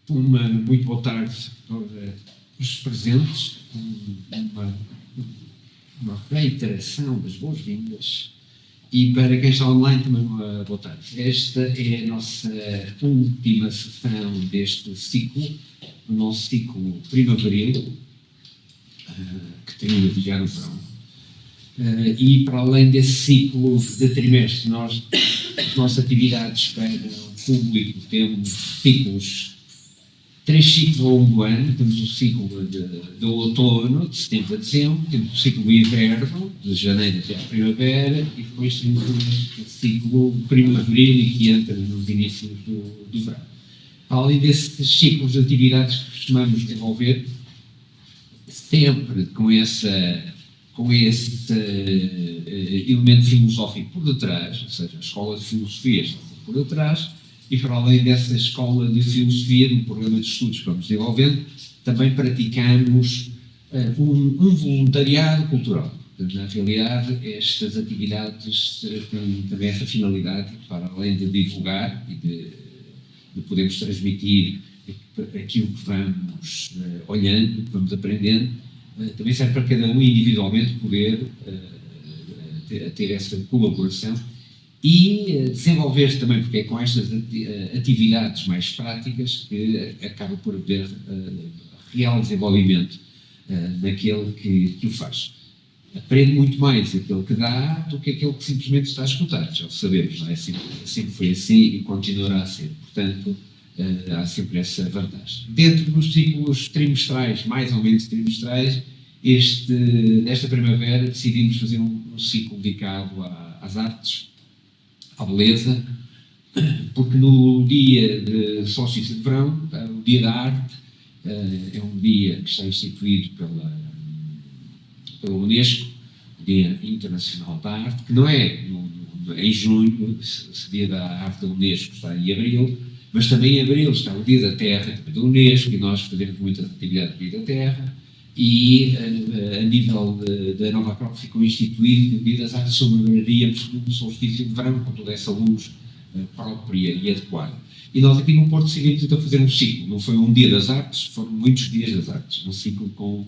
Uma muito boa tarde para os presentes, uma reiteração das boas-vindas e para quem está online também uma boa tarde. Esta é a nossa última sessão deste ciclo, o nosso ciclo primaveril, que tem já no verão. E para além desse ciclo de trimestre, as nossas atividades para o público temos ciclos. 3 ciclos ao longo do ano. Temos o ciclo do outono, de setembro a dezembro, temos o ciclo do inverno, de janeiro até à primavera, e depois temos o ciclo primaveril, que entra nos inícios do verão. Além desses ciclos de atividades que costumamos desenvolver, sempre com esse elemento filosófico por detrás, ou seja, a escola de filosofia está por detrás, e para além dessa escola de filosofia, no programa de estudos que vamos desenvolvendo, também praticamos um voluntariado cultural. Na realidade, estas atividades têm também essa finalidade, para além de divulgar e de podermos transmitir aquilo que vamos olhando, que vamos aprendendo, também serve para cada um individualmente poder ter essa colaboração e desenvolver-se também, porque é com estas atividades mais práticas que acaba por haver real desenvolvimento naquele que o faz. Aprende muito mais aquele que dá do que aquele que simplesmente está a escutar, já o sabemos, não é? Sempre foi assim e continuará a ser. Portanto, há sempre essa vantagem. Dentro dos ciclos trimestrais, mais ou menos trimestrais, nesta primavera decidimos fazer um ciclo dedicado às artes, à beleza, porque no dia de solstício de verão, o Dia da Arte, é um dia que está instituído pela Unesco, o Dia Internacional da Arte, que não é em junho, esse Dia da Arte da Unesco está em abril, mas também em abril está o Dia da Terra, da Unesco, e nós fazemos muita atividade do Dia da Terra, e a nível da Nova Acrópole ficou instituído o Dia das Artes, celebraríamos no solstício de verão, com toda essa luz própria e adequada. E nós aqui no Porto decidimos então fazer um ciclo, não foi um Dia das Artes, foram muitos dias das artes, um ciclo com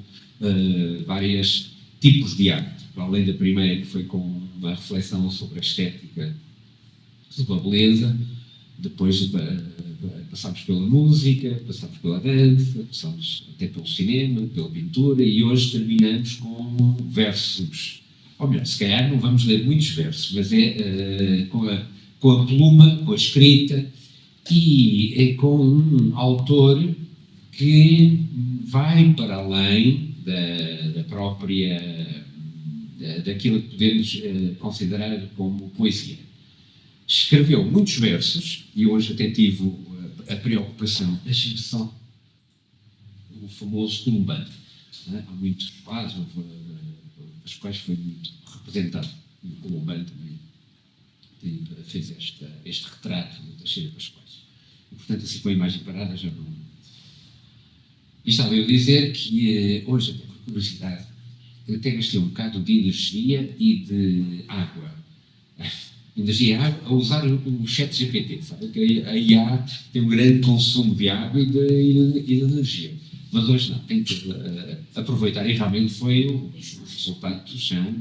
vários tipos de arte, para além da primeira, que foi com uma reflexão sobre a estética, sobre a beleza. Depois passámos pela música, passámos pela dança, passámos até pelo cinema, pela pintura, e hoje terminamos com versos. Ou melhor, se calhar não vamos ler muitos versos, mas é com a pluma, com a escrita, e é com um autor que vai para além da própria, daquilo que podemos considerar como poesia. Escreveu muitos versos, e hoje até tive a preocupação, deixem-me só, o famoso Columbano. Há muitos quadros, os quais foi muito representado. O Columbano também fez este retrato do Teixeira Pascoais. E, portanto, assim com a imagem parada já não... E estava eu a dizer que hoje, até por curiosidade, eu até gastei um bocado de energia e de água. Energia a usar o chat GPT, sabe? Que a IA tem um grande consumo de água e de energia. Mas hoje não, tem que aproveitar, e realmente os resultados são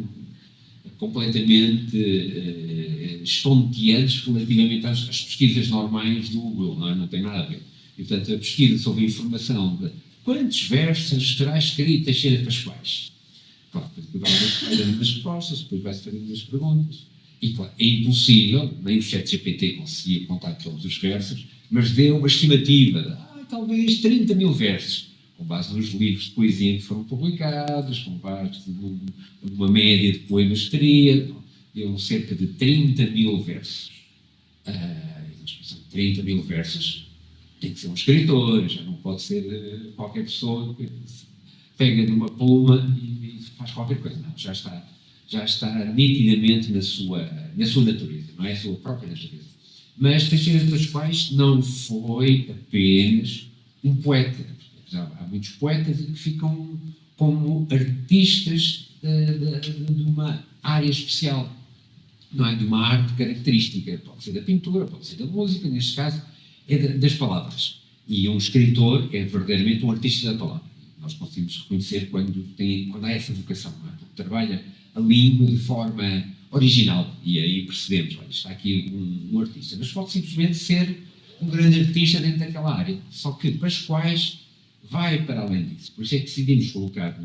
completamente estonteantes relativamente às pesquisas normais do Google, não tem nada a ver. E, portanto, a pesquisa sobre a informação de quantos versos terá escrito Teixeira Pascoais. Claro, depois vai dando umas respostas, depois vai-se fazendo umas perguntas. E claro, é impossível, nem o ChatGPT conseguia contar todos os versos, mas deu uma estimativa de talvez 30 mil versos, com base nos livros de poesia que foram publicados, com base numa média de poemas que teria, deu cerca de 30 mil versos. 30 mil versos, tem que ser um escritor, já não pode ser qualquer pessoa que pega numa pluma e faz qualquer coisa, não, já está nitidamente na sua natureza, não é a sua própria natureza. Mas Teixeira Pascoais não foi apenas um poeta. Há muitos poetas que ficam como artistas de uma área especial, não é? De uma arte característica. Pode ser da pintura, pode ser da música, neste caso é das palavras. E um escritor é verdadeiramente um artista da palavra. Nós conseguimos reconhecer quando há essa vocação, não é? Porque trabalha a língua de forma original. E aí percebemos, olha, está aqui um artista. Mas pode simplesmente ser um grande artista dentro daquela área. Só que Pascoais vai para além disso. Por isso é que decidimos colocar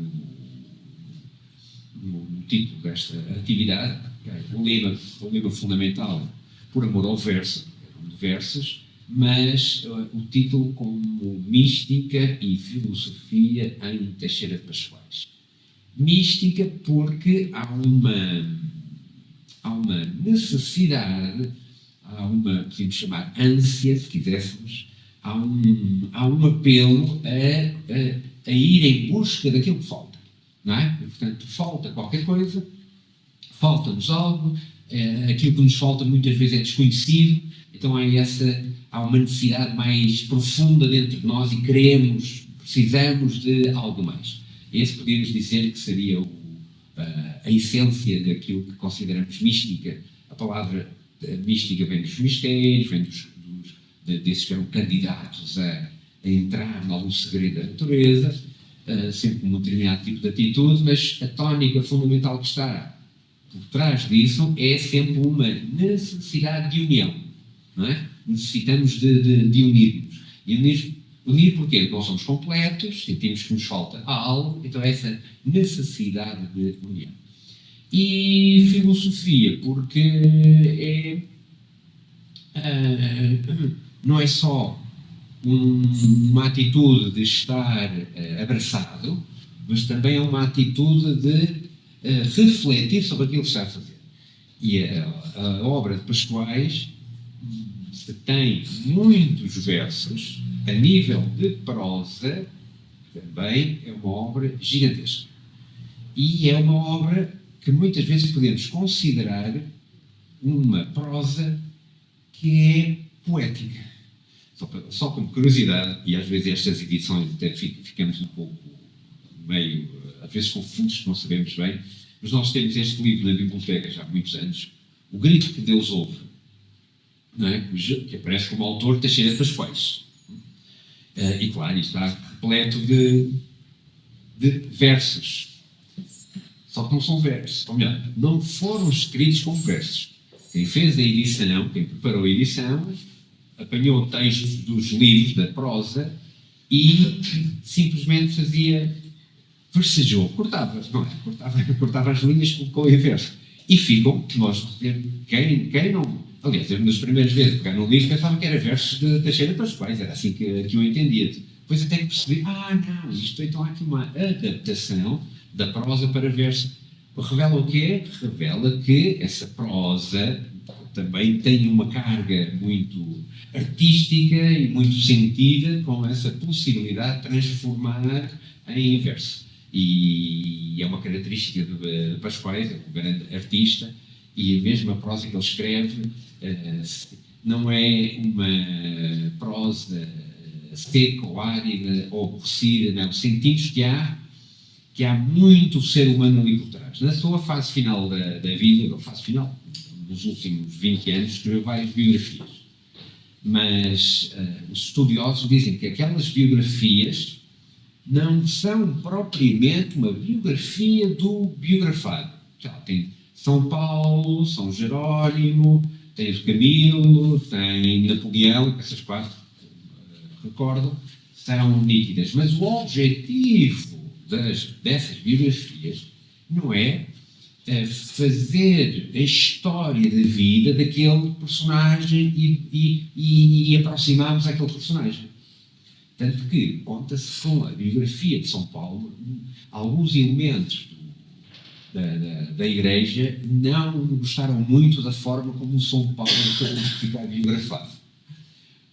no título desta atividade o lema fundamental, por amor ao verso, de versos, mas o título como Mística e Filosofia em Teixeira de Pascoais. Mística porque há uma necessidade, podemos chamar ânsia, se quiséssemos, há um apelo a ir em busca daquilo que falta, não é? E, portanto, falta qualquer coisa, falta-nos algo, aquilo que nos falta muitas vezes é desconhecido, então há uma necessidade mais profunda dentro de nós e precisamos de algo mais. Esse podemos dizer que seria a essência daquilo que consideramos mística. A palavra mística vem dos mistérios, vem desses que eram candidatos a entrar em algum segredo da natureza, sempre num determinado tipo de atitude, mas a tónica fundamental que está por trás disso é sempre uma necessidade de união, não é? Necessitamos de unirmos. E unir porquê? Porque nós somos completos, sentimos que nos falta algo, então é essa necessidade de união. E filosofia, porque não é só uma atitude de estar abraçado, mas também é uma atitude de refletir sobre aquilo que está a fazer. E a obra de Pascoais tem muitos versos, a nível de prosa, também é uma obra gigantesca. E é uma obra que muitas vezes podemos considerar uma prosa que é poética. Só como curiosidade, e às vezes estas edições até ficamos um pouco meio, às vezes confusos, não sabemos bem, mas nós temos este livro na biblioteca já há muitos anos, O Grito que Deus Ouve, não é? Que aparece como autor Teixeira de Pascoais. E claro, está repleto de versos. Só que não são versos, ou melhor, não foram escritos como versos. Quem fez a edição, quem preparou a edição, apanhou textos dos livros da prosa e simplesmente versejou, cortava as linhas, colocou em verso. E ficam, quem não... Aliás, eu nas primeiras vezes pegar no livro pensava que era versos de Teixeira de Pascoais, era assim que eu entendia. Depois até que percebi, não, então há aqui uma adaptação da prosa para verso. Revela o quê? Revela que essa prosa também tem uma carga muito artística e muito sentida, com essa possibilidade de transformar em verso. E é uma característica de Pascoais, é um grande artista, e mesmo a prosa que ele escreve não é uma prosa seca ou árida ou aborrecida, não. Sentimos que há muito ser humano ali por trás. Na sua fase final da vida, nos últimos 20 anos, escreveu várias biografias. Mas os estudiosos dizem que aquelas biografias não são propriamente uma biografia do biografado. Tem São Paulo, São Jerónimo, tem o Camilo, tem Napoleão, essas quatro, recordo, são nítidas. Mas o objetivo dessas biografias não é fazer a história da vida daquele personagem e aproximarmos àquele personagem. Tanto que conta-se com a biografia de São Paulo, alguns elementos da Igreja não gostaram muito da forma como o São Paulo acabou de ficar biografado.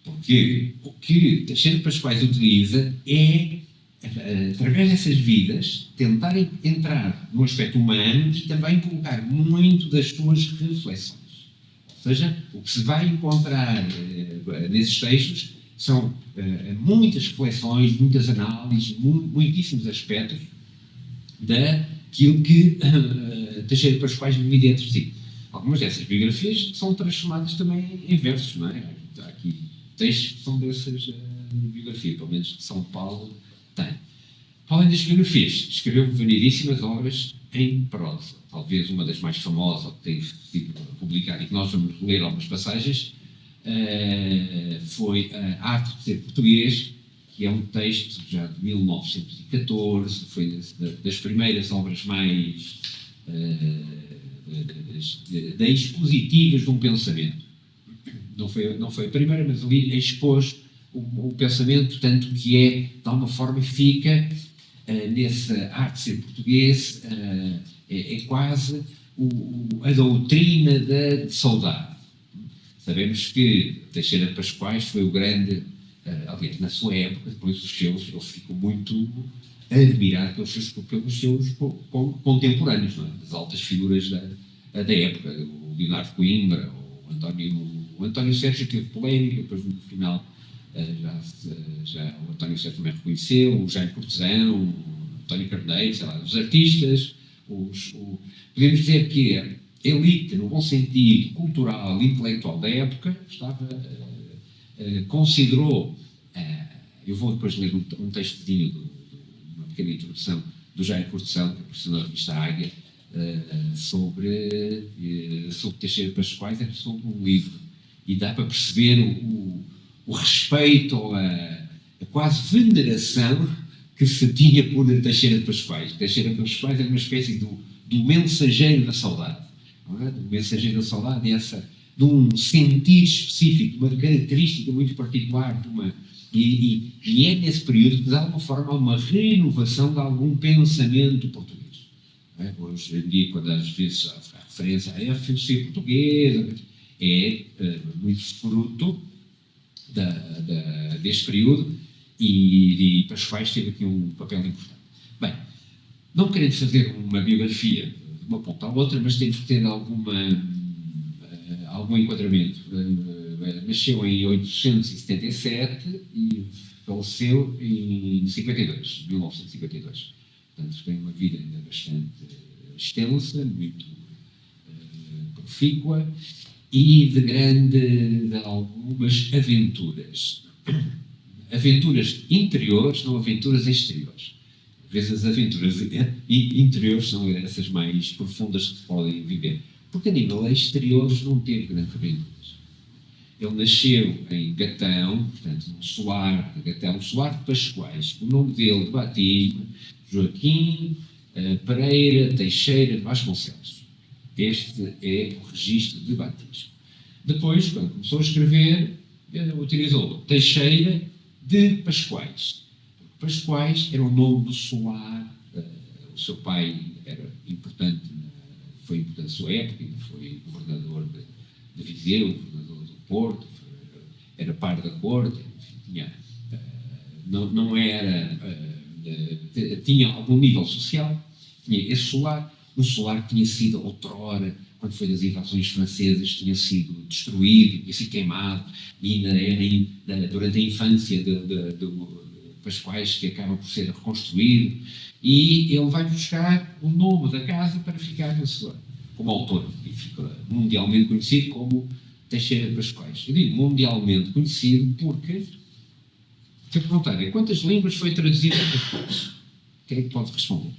Porque o que Teixeira de Pascoais utiliza é, através dessas vidas, tentar entrar no aspecto humano e também colocar muito das suas reflexões. Ou seja, o que se vai encontrar nesses textos são muitas reflexões, muitas análises, muitíssimos aspectos daquilo que Teixeira de Pascoais vive dentro de si. Algumas dessas biografias são transformadas também em versos, não é? Há aqui textos que são dessas biografias, pelo menos de São Paulo tem. Para além das biografias, escreveu variedíssimas obras em prosa. Talvez uma das mais famosas que tem sido publicada e que nós vamos ler algumas passagens foi A Arte de Ser Português, que é um texto já de 1914, foi das primeiras obras mais expositivas de um pensamento. Não foi a primeira, mas ali expôs o pensamento, tanto que de alguma forma fica nessa Arte de Ser Português, é quase a doutrina da saudade. Sabemos que Teixeira de Pascoais foi o grande, aliás, na sua época, depois ele ficou muito admirado pelos seus contemporâneos, não é? As altas figuras da época, o Leonardo Coimbra, o António Sérgio teve polémica, depois no final já o António Sérgio também reconheceu, o Jaime Cortesão, o António Carneiro, sei lá, os artistas, podemos dizer que a elite, no bom sentido cultural e intelectual da época, considerou, eu vou depois ler um textozinho, uma pequena introdução do Jaime Cortesão, que apareceu na revista Águia, sobre Teixeira de Pascoais, era sobre um livro, e dá para perceber o respeito, a quase veneração que se tinha por Teixeira de Pascoais. Teixeira de Pascoais era uma espécie do mensageiro da saudade, não é? Do mensageiro da saudade, de um sentir específico, de uma característica muito particular, e é nesse período que, de alguma forma, há uma renovação de algum pensamento português. Hoje em dia, quando às vezes há referência à filosofia portuguesa, é muito fruto deste período, e Pascoais teve aqui um papel importante. Bem, não querendo fazer uma biografia de uma ponta à outra, mas temos que ter algum enquadramento. Nasceu em 1877 e faleceu em 1952. Portanto, tem uma vida ainda bastante extensa, muito profícua e de algumas aventuras. Aventuras interiores, não aventuras exteriores. Às vezes as aventuras interiores são essas mais profundas que se podem viver. Porque a nível exterior não teve grandes aventuras. Ele nasceu em Gatão, portanto, no solar de Gatão, solar de Pascoais. O nome dele de batismo, Joaquim Pereira Teixeira de Vasconcelos. Este é o registro de batismo. Depois, quando começou a escrever, utilizou Teixeira de Pascoais. Pascoais era o nome do solar. O seu pai era importante, foi importante na sua época, foi governador de Viseu, governador do Porto, era par da corte, não era, tinha algum nível social, tinha esse solar, um solar que tinha sido outrora, quando foi das invasões francesas, tinha sido destruído, tinha sido queimado, e ainda era durante a infância de Pascoais, que acaba por ser reconstruído, e ele vai buscar o nome da casa para ficar na sua, como autor, e fica mundialmente conhecido como Teixeira de Pascoais. Eu digo mundialmente conhecido porque, se eu perguntar em quantas línguas foi traduzido Pascoais, quem é que pode responder?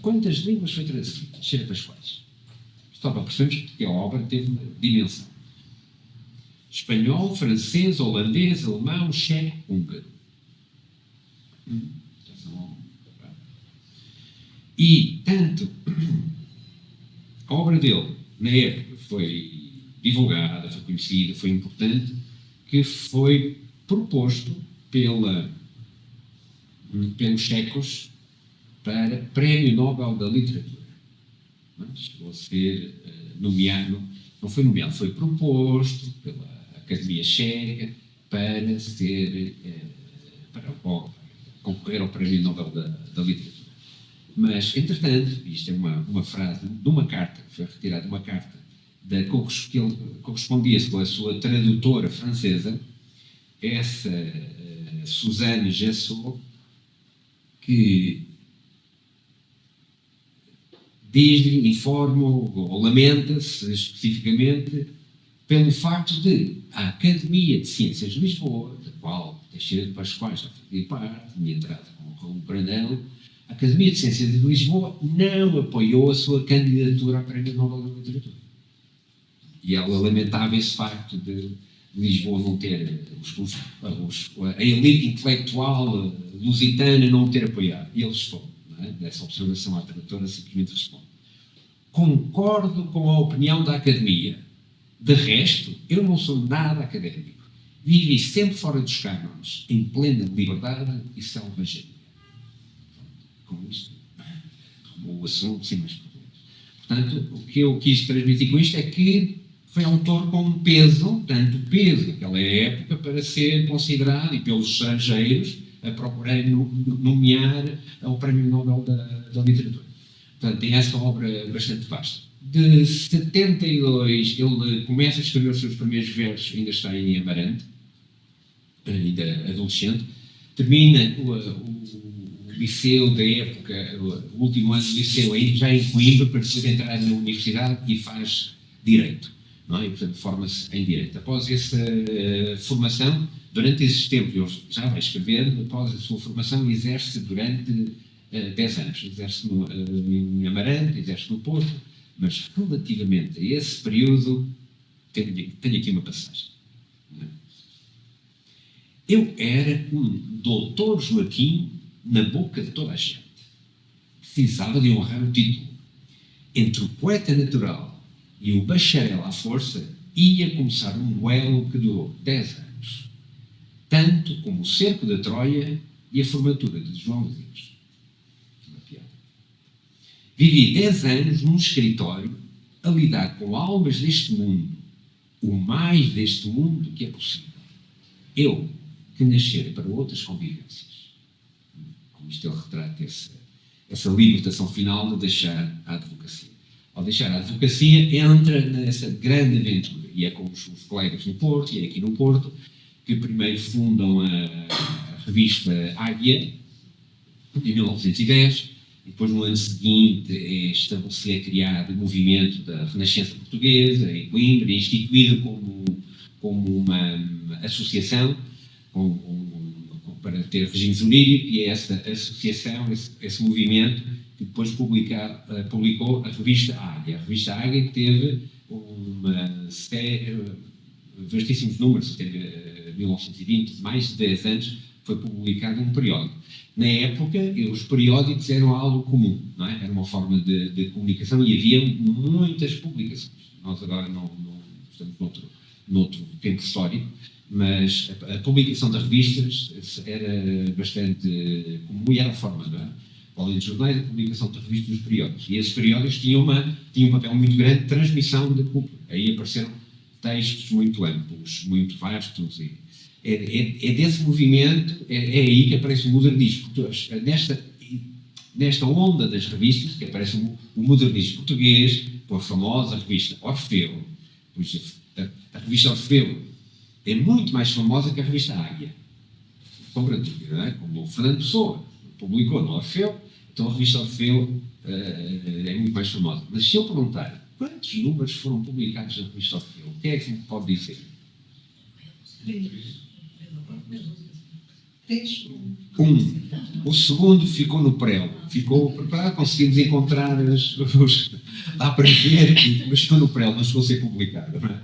Quantas línguas foi traduzido Teixeira de Pascoais? Só para percebermos que a obra teve uma dimensão. Espanhol, francês, holandês, alemão, checo, húngaro. E, tanto, a obra dele, na época, foi divulgada, foi conhecida, foi importante, que foi proposto pelos checos para Prémio Nobel da Literatura. Chegou a ser nomeado, não foi nomeado, foi proposto pela Academia Checa para concorrer ao Prémio Nobel da Literatura. Mas, entretanto, isto é uma frase de uma carta, que foi retirada de uma carta que ele correspondia-se com a sua tradutora francesa, essa Suzanne Gessot, que diz-lhe, informa ou lamenta-se especificamente pelo facto de a Academia de Ciências de Lisboa, da qual Teixeira de Pascoais já fazia parte, minha entrada com o Brandão, a Academia de Ciências de Lisboa não apoiou a sua candidatura ao Prémio Nobel da Literatura. E ela lamentava esse facto de Lisboa não ter, a elite intelectual lusitana não ter apoiado. E ele responde, não é? Dessa observação à tradutora, simplesmente responde: concordo com a opinião da Academia. De resto, eu não sou nada académico. Vivi sempre fora dos cânones, em plena liberdade e selvageria. Com isto, o assunto sem mais problemas. Portanto, o que eu quis transmitir com isto é que foi autor com peso, tanto peso naquela época, para ser considerado, e pelos estrangeiros, a procurarem nomear ao Prémio Nobel da Literatura. Portanto, tem esta obra bastante vasta. De 72, ele começa a escrever os seus primeiros versos, ainda está em Amarante, ainda adolescente, termina o liceu da época, o último ano do liceu, já em Coimbra, para depois entrar na universidade e faz Direito. Não é? E, portanto, forma-se em Direito. Após essa formação, durante esses tempos, ele já vai escrever, após a sua formação, exerce durante 10 anos. Exerce em Amarante, exerce no Porto, mas relativamente a esse período, tenho aqui uma passagem. Eu era um doutor Joaquim na boca de toda a gente. Precisava de honrar o título. Entre o poeta natural e o bacharel à força, ia começar um duelo que durou 10 anos. Tanto como o cerco da Troia e a formatura de João Luís. Uma piada. Vivi 10 anos num escritório a lidar com almas deste mundo, o mais deste mundo que é possível. Eu, que nascer para outras convivências. Com isto ele retrata essa libertação final de deixar a advocacia. Ao deixar a advocacia, entra nessa grande aventura. E é com os colegas no Porto, e é aqui no Porto, que primeiro fundam a revista Águia, em 1910, e depois no ano seguinte é criado o movimento da Renascença Portuguesa, em Coimbra, instituído como uma associação, para ter regime jurídico, e é essa associação, esse movimento, que depois publicou a revista Águia. A revista Águia que teve uma série, vastíssimos números, teve 1920, mais de 10 anos, foi publicado um periódico. Na época, os periódicos eram algo comum, não é? Era uma forma de comunicação e havia muitas publicações. Nós agora não estamos noutro tempo histórico, mas a publicação das revistas era bastante comum e era a forma, não é? Além dos jornais, a publicação de revistas dos periódicos. E esses periódicos tinham um papel muito grande de transmissão da cultura. Aí apareceram textos muito amplos, muito vastos. E é desse movimento, é aí que aparece o modernismo. Nesta onda das revistas, que aparece o modernismo português, com a famosa revista Orfeu. A revista Orfeu é muito mais famosa que a revista Águia. Sombra de dúvida, não é? Como o Fernando Pessoa publicou no Orfeu, então a revista Orfeu é muito mais famosa. Mas se eu perguntar quantos números foram publicados na revista Orfeu, o que é que me pode dizer? 1. O segundo ficou no prelo. Ficou preparado, conseguimos encontrar a aprender, mas ficou no prelo, não chegou a ser publicado. Não é?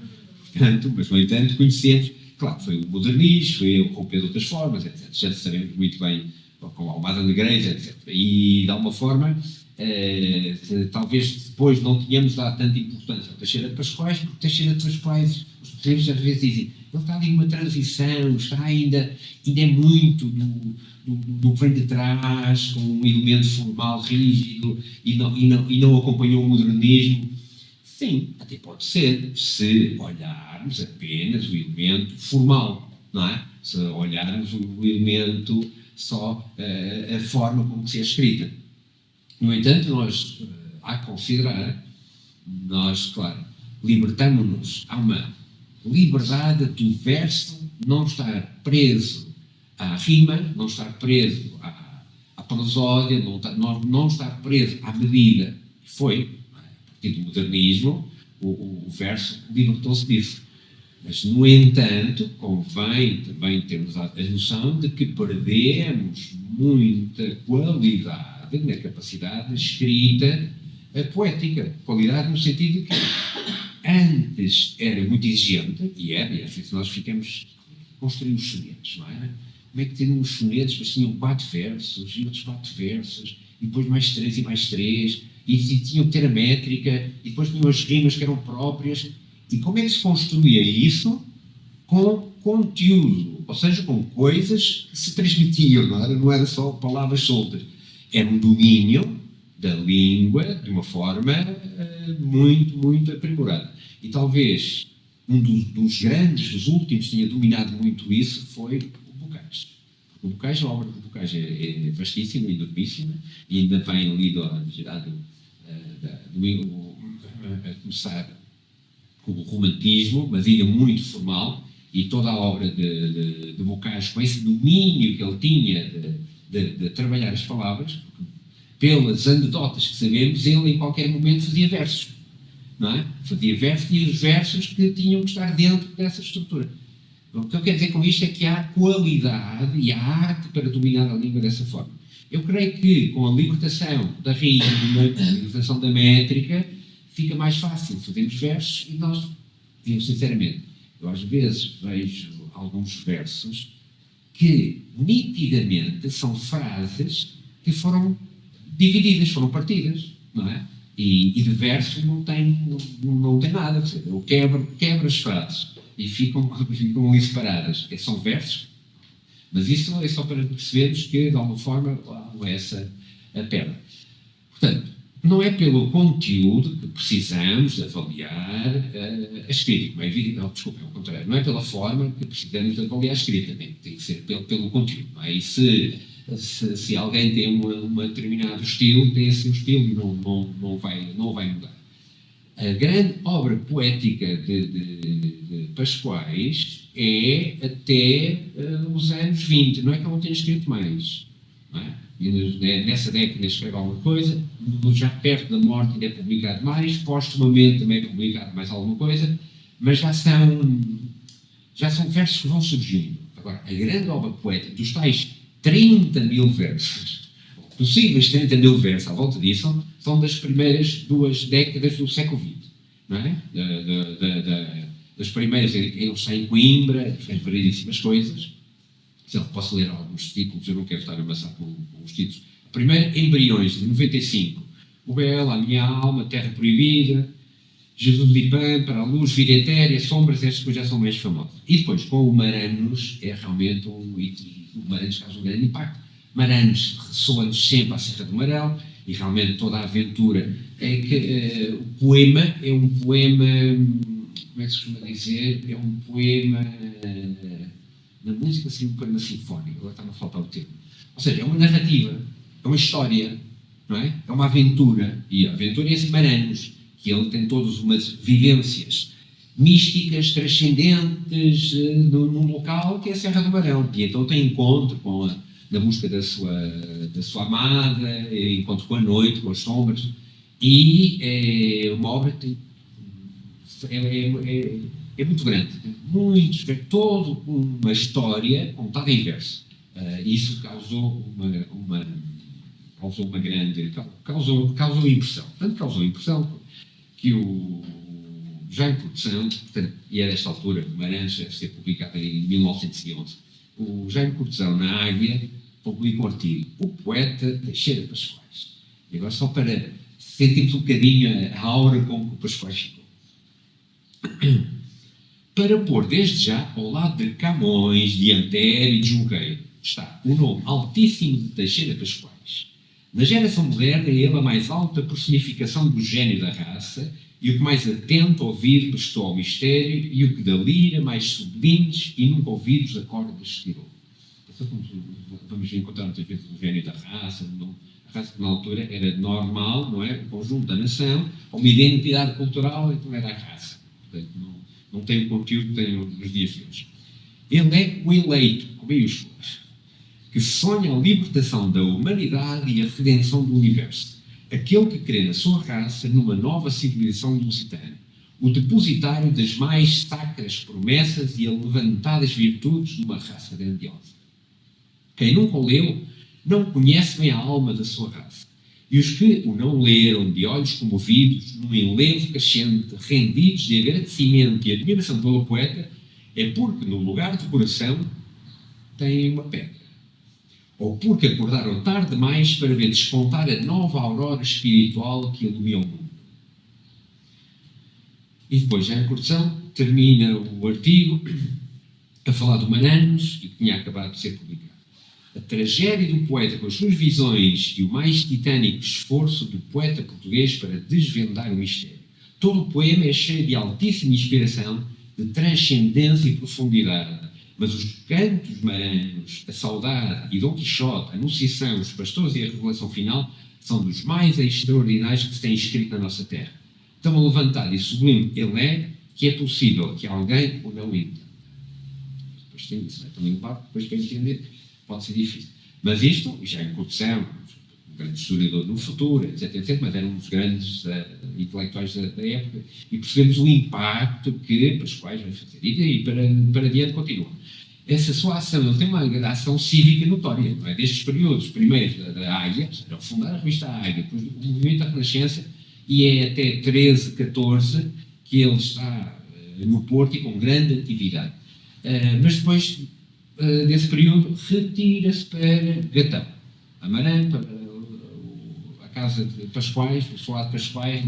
Portanto, mas, no entanto, conhecemos, claro, foi o modernismo, foi o romper de outras formas, etc. Já sabemos muito bem com a Almada Negreiros, etc. E, de alguma forma, talvez depois não tenhamos dado tanta importância ao Teixeira de Pascoais, porque Teixeira de Pascoais, os professores às vezes dizem, ele está ali numa transição, está ainda é muito do que vem de trás, com um elemento formal rígido, e não acompanhou o modernismo. Sim, até pode ser, se olharmos apenas o elemento formal, não é? Se olharmos o elemento só a forma como se é escrita. No entanto, nós, a considerar, nós, claro, libertamos-nos a uma liberdade do verso não estar preso à rima, não estar preso à prosódia, não estar preso à medida que foi. A partir do modernismo, o verso libertou-se disso. Mas, no entanto, convém também termos a noção de que perdemos muita qualidade na capacidade de escrita poética. Qualidade no sentido de que antes era muito exigente, e às vezes nós ficamos a construir os sonetos, não é? Como é que tinham os sonetos, mas tinham 4 versos, e outros 4 versos, e depois mais 3 e mais 3, e tinham que ter a métrica, e depois tinham as rimas que eram próprias. E como é que se construía isso? Com conteúdo, ou seja, com coisas que se transmitiam, não era só palavras soltas. Era um domínio da língua de uma forma muito, muito aprimorada. E talvez um dos grandes, dos últimos, que tenha dominado muito isso foi o Bocage. O Bocage, a obra do Bocage é vastíssima e enormíssima, e ainda vem ali a começar com o romantismo, mas ainda muito formal, e toda a obra de Bocage, com esse domínio que ele tinha de trabalhar as palavras, pelas anedotas que sabemos, ele em qualquer momento fazia versos, não é? Fazia versos, e os versos que tinham que estar dentro dessa estrutura. O que eu quero dizer com isto é que há qualidade e há arte para dominar a língua dessa forma. Eu creio que com a libertação da rima, a libertação da métrica, fica mais fácil fazermos versos, e nós, digo sinceramente, eu às vezes vejo alguns versos que nitidamente são frases que foram divididas, foram partidas, não é? E de verso não tem nada, quer dizer, eu quebro as frases e ficam ali separadas. São versos, mas isso é só para percebermos que, de alguma forma, há essa a perda. Portanto, não é pelo conteúdo que precisamos avaliar a escrita, como é evidente, desculpa, é o contrário, não é pela forma que precisamos avaliar a escrita, tem que ser pelo conteúdo, não é? E se alguém tem um determinado estilo, tem esse estilo e não vai mudar. A grande obra poética de Pascoais é até os anos 20, não é que ele não tenha escrito mais, não é? E nessa década escreve alguma coisa, já perto da morte ainda é publicado mais, postumamente também é publicado mais alguma coisa, mas já são versos que vão surgindo. Agora, a grande obra poética dos tais 30 mil versos, possíveis 30 mil versos à volta disso, são das primeiras 2 décadas do século XX, não é? Das primeiras, ele está em Coimbra, fez variedíssimas coisas. Posso ler alguns títulos, eu não quero estar a amassar com os títulos. Primeiro, Embriões, de 95. O Bela, A Minha Alma, Terra Proibida, Jesus de Pampa, A Luz, Vida Etérea, Sombras, estas coisas já são mais famosas. E depois, com o Maranos, é realmente o Maranos causa um grande impacto. Maranos ressoa-nos sempre à Serra do Marão, e realmente toda a aventura é que o poema é um poema, como é que se costuma dizer, é um poema... Na música seria um poema sinfónico, agora está-me a faltar o termo. Ou seja, é uma narrativa, é uma história, não é? É uma aventura, e a aventura é esse Maranos, que ele tem todas umas vivências místicas, transcendentes, num local que é a Serra do Marão, e então tem encontro na busca da sua amada, encontro com a noite, com as sombras, e é uma obra que tem... É muito grande, toda uma história contada em verso. Isso causou uma grande... Causou impressão. Tanto causou impressão que o Jaime Cortesão, portanto, e é desta altura, o Maranos deve ser publicado em 1911, o Jaime Cortesão, na Águia, publica um artigo, O Poeta Teixeira Pascoais. E agora só para sentirmos um bocadinho a aura com que o Pascoais ficou. Para pôr desde já ao lado de Camões, de Antério e de Junqueiro, está o nome altíssimo de Teixeira Pascoais. Na geração moderna é ele a mais alta personificação do gênio da raça e o que mais atento ouvido prestou ao mistério e o que da lira mais sublimes e nunca ouvidos acordes tirou. Vamos encontrar muitas vezes o gênio da raça, a raça que na altura era normal, não é? O conjunto da nação, uma identidade cultural, então era a raça. Portanto, não tem o conteúdo que tem nos dias de hoje. Ele é o eleito, com maiúsculas, que sonha a libertação da humanidade e a redenção do universo. Aquele que crê na sua raça numa nova civilização lusitana. o depositário das mais sacras promessas e levantadas virtudes de uma raça grandiosa. Quem nunca o leu, não conhece bem a alma da sua raça. E os que o não leram, de olhos comovidos, num enlevo crescente, rendidos de agradecimento e admiração pelo poeta, é porque no lugar do coração têm uma pedra. Ou porque acordaram tarde demais para ver despontar a nova aurora espiritual que ilumina o mundo. E depois, já em curtição, termina o artigo a falar do Mananos, e que tinha acabado de ser publicado. A tragédia do poeta com as suas visões e o mais titânico esforço do poeta português para desvendar o mistério. Todo o poema é cheio de altíssima inspiração, de transcendência e profundidade, mas os cantos maranos, a saudade e Dom Quixote, a Anunciação, os pastores e a revelação final são dos mais extraordinários que se têm escrito na nossa terra. Tão levantado e sublime ele é, que é possível que alguém o não entenda. Depois tem isso, não é tão elevado, depois para entender pode ser difícil. Mas isto, já em corrupção, um grande historiador do futuro, etc., mas era um dos grandes intelectuais da época, e percebemos o impacto que Pascoais vai fazer. E daí para diante continua. Essa sua ação, ele tem uma ação cívica notória, não é? Destes períodos, primeiro da Águia, ou seja, ao fundar a revista Águia, depois do movimento da Renascença, e é até 13, 14 que ele está no Porto e com grande atividade. Mas depois desse período retira-se para Gatão, Amarante, a casa de Pascoais, o solar de Pascoais,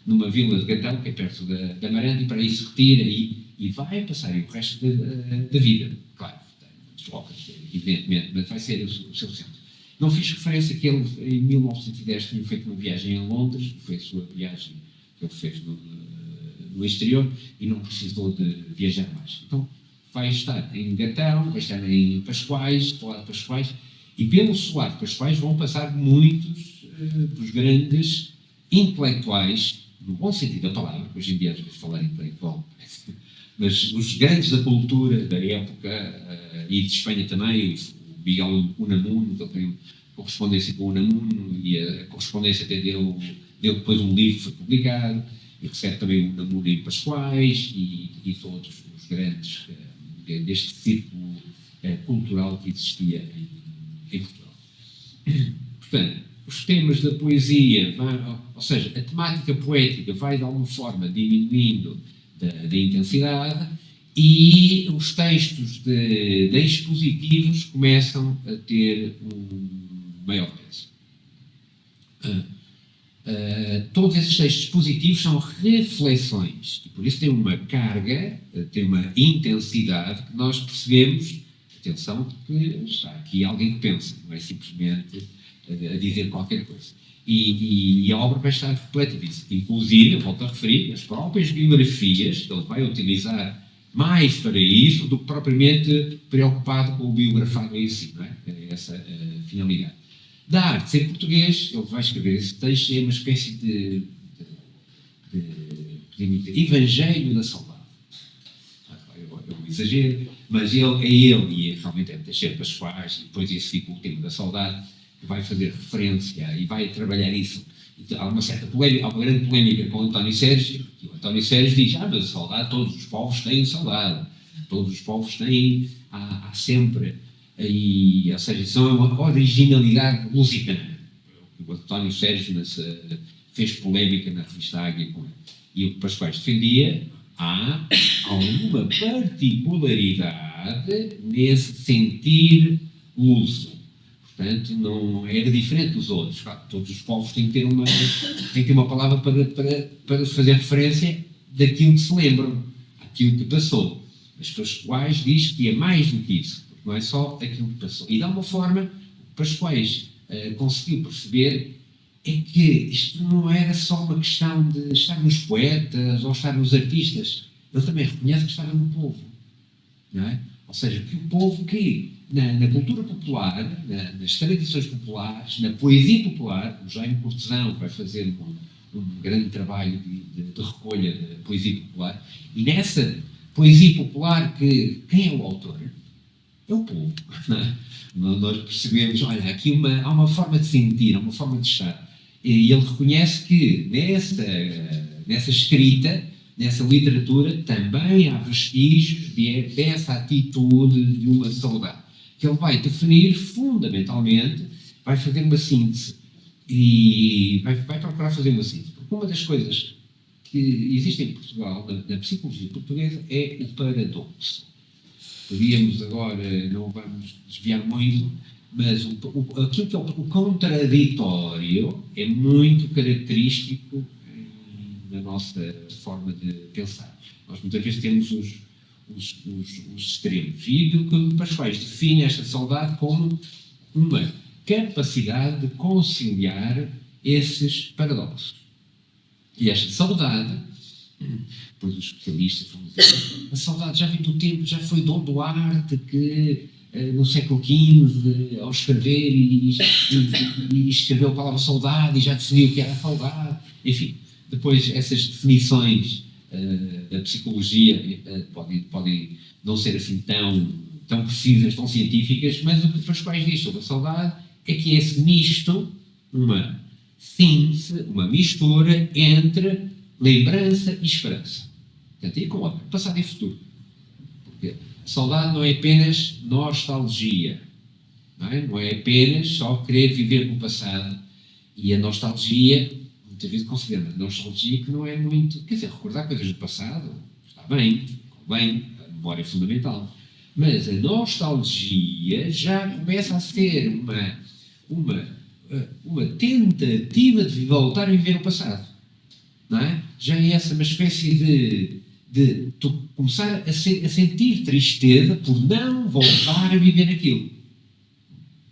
numa vila de Gatão, que é perto de Amarante, e para aí se retira e vai passar o resto da vida. Claro, desloca-se, evidentemente, mas vai ser o seu centro. Não fiz referência que ele, em 1910, tinha feito uma viagem a Londres, que foi a sua viagem que ele fez no exterior, e não precisou de viajar mais. Então, vai estar em Gatão, vai estar em Pascoais, Solar de Pascoais, e pelo Solar de Pascoais vão passar muitos dos grandes intelectuais, no bom sentido da palavra, que hoje em dia às vezes falar intelectual, mas os grandes da cultura da época, e de Espanha também, o Miguel Unamuno, que ele tem correspondência com o Unamuno, e a correspondência até deu depois um livro que foi publicado, e recebe também o Unamuno em Pascoais, e todos os grandes deste círculo cultural que existia em Portugal. Portanto, os temas da poesia, ou seja, a temática poética vai de alguma forma diminuindo da intensidade, e os textos de expositivos começam a ter um maior peso. Todos esses textos expositivos são reflexões, e por isso têm uma carga, têm uma intensidade que nós percebemos, atenção, que está aqui alguém que pensa, não é simplesmente a dizer qualquer coisa. E a obra vai estar repleta disso. Inclusive, volto a referir, as próprias biografias que ele vai utilizar mais para isso do que propriamente preocupado com o biografado em si, não é? É essa a finalidade. Da arte ser português, ele vai escrever esse texto, é uma espécie de evangelho da saudade. É um exagero, mas ele e realmente é Teixeira Pascoais, e depois esse fica o tema da saudade, que vai fazer referência e vai trabalhar isso. Há uma certa polémica, há uma grande polémica com o António Sérgio, que o António Sérgio diz, mas a saudade, todos os povos têm saudade, todos os povos têm, há sempre, ou seja, isso é uma originalidade lusitana. O António Sérgio fez polémica na revista Águia com ele. E o que Pascoais defendia, há alguma particularidade nesse sentir luso. Portanto, não era diferente dos outros. Claro, todos os povos têm que ter uma palavra para fazer referência daquilo que se lembram, aquilo que passou. Mas Pascoais diz que é mais do que isso, porque não é só aquilo que passou. E de alguma forma, Pascoais conseguiu perceber é que isto não era só uma questão de estar nos poetas ou estar nos artistas. Ele também reconhece que estava no povo. Não é? Ou seja, que o povo que na cultura popular, nas tradições populares, na poesia popular, o Jaime Cortesão vai fazer um grande trabalho de recolha de poesia popular, e nessa poesia popular, quem é o autor? É o povo. Não é? Nós percebemos, olha, aqui há uma forma de sentir, há uma forma de estar. E ele reconhece que nessa escrita nessa literatura, também há vestígios dessa atitude de uma saudade, que ele vai definir fundamentalmente, vai fazer uma síntese e vai procurar fazer uma síntese. Porque uma das coisas que existe em Portugal, na psicologia portuguesa, é o paradoxo. Podíamos agora, não vamos desviar muito, mas aquilo que é o contraditório é muito característico na nossa forma de pensar. Nós muitas vezes temos os extremos. E o Pascoais define esta saudade como uma capacidade de conciliar esses paradoxos. E esta saudade, pois os especialistas vão dizer, a saudade já vem do tempo, já foi Dom Duarte que no século XV, ao escrever e escreveu a palavra saudade e já definiu o que era a saudade. Enfim, depois essas definições da psicologia podem não ser assim tão precisas, tão científicas, mas o que Pascoais diz sobre a saudade é que é esse misto, uma síntese, uma mistura entre lembrança e esperança. Portanto, e com passado e futuro. Porque a saudade não é apenas nostalgia, não é apenas só querer viver no passado. E a nostalgia, muitas vezes consideramos a nostalgia que não é muito... Quer dizer, recordar coisas do passado está bem, convém, a memória é fundamental. Mas a nostalgia já começa a ser uma tentativa de voltar a viver o passado. Não é? Já é essa uma espécie de tu começar a sentir tristeza por não voltar a viver aquilo.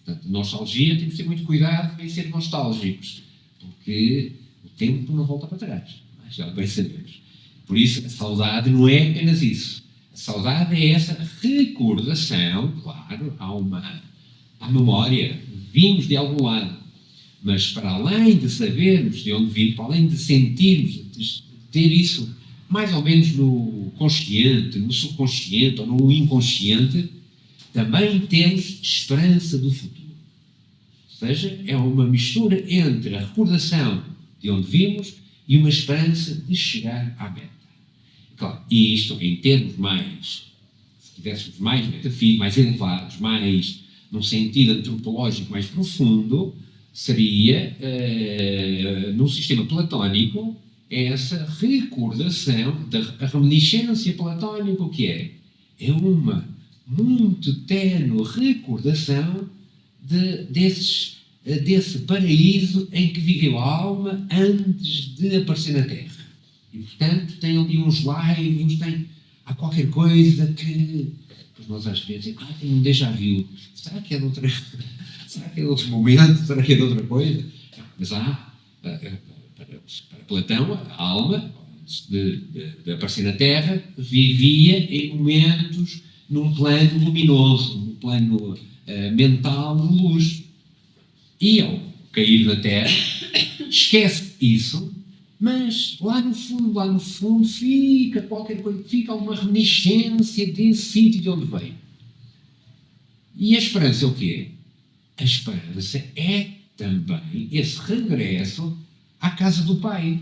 Portanto, nostalgia, temos de ter muito cuidado em ser nostálgicos, porque o tempo não volta para trás, já bem sabemos. Por isso, a saudade não é apenas isso. A saudade é essa recordação, claro, há uma memória, vimos de algum lado, mas para além de sabermos de onde vimos, para além de sentirmos, de ter isso mais ou menos no consciente, no subconsciente ou no inconsciente, também temos esperança do futuro. Ou seja, é uma mistura entre a recordação de onde vimos e uma esperança de chegar à meta. Claro, e isto em termos mais, se tivéssemos mais metafísicos, mais elevados, mais num sentido antropológico mais profundo, seria, num sistema platónico, essa recordação, a reminiscência platónica, o que é? É uma muito tenue recordação desse paraíso em que viveu a alma antes de aparecer na Terra. E, portanto, tem ali uns laivos, há qualquer coisa que nós às vezes tem um déjà vu. Será que é de outro momento? Será que é de outra coisa? Não, mas há, para Platão, a alma, antes de aparecer na Terra, vivia em momentos num plano luminoso, num plano mental de luz. E ao cair na Terra, esquece isso, mas lá no fundo fica qualquer coisa, fica alguma reminiscência desse sítio de onde veio. E a esperança é o quê? A esperança é também esse regresso à casa do Pai.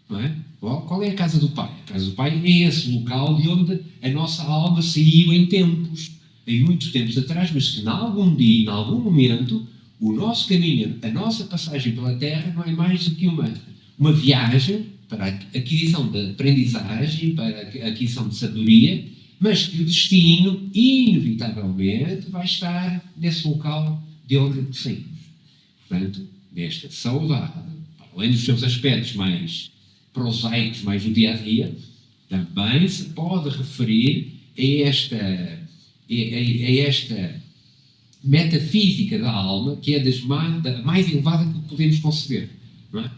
Não é? Qual é a casa do Pai? A casa do Pai é esse local de onde a nossa alma saiu em muitos tempos atrás, mas que em algum dia, em algum momento, o nosso caminho, a nossa passagem pela Terra não é mais do que uma viagem para a aquisição de aprendizagem, para a aquisição de sabedoria, mas que o destino, inevitavelmente, vai estar nesse local de onde saímos. Portanto, nesta saudade, além dos seus aspectos mais prosaicos, mais do dia-a-dia, também se pode referir a esta metafísica da alma, que é da mais elevada que podemos conceber. Não é?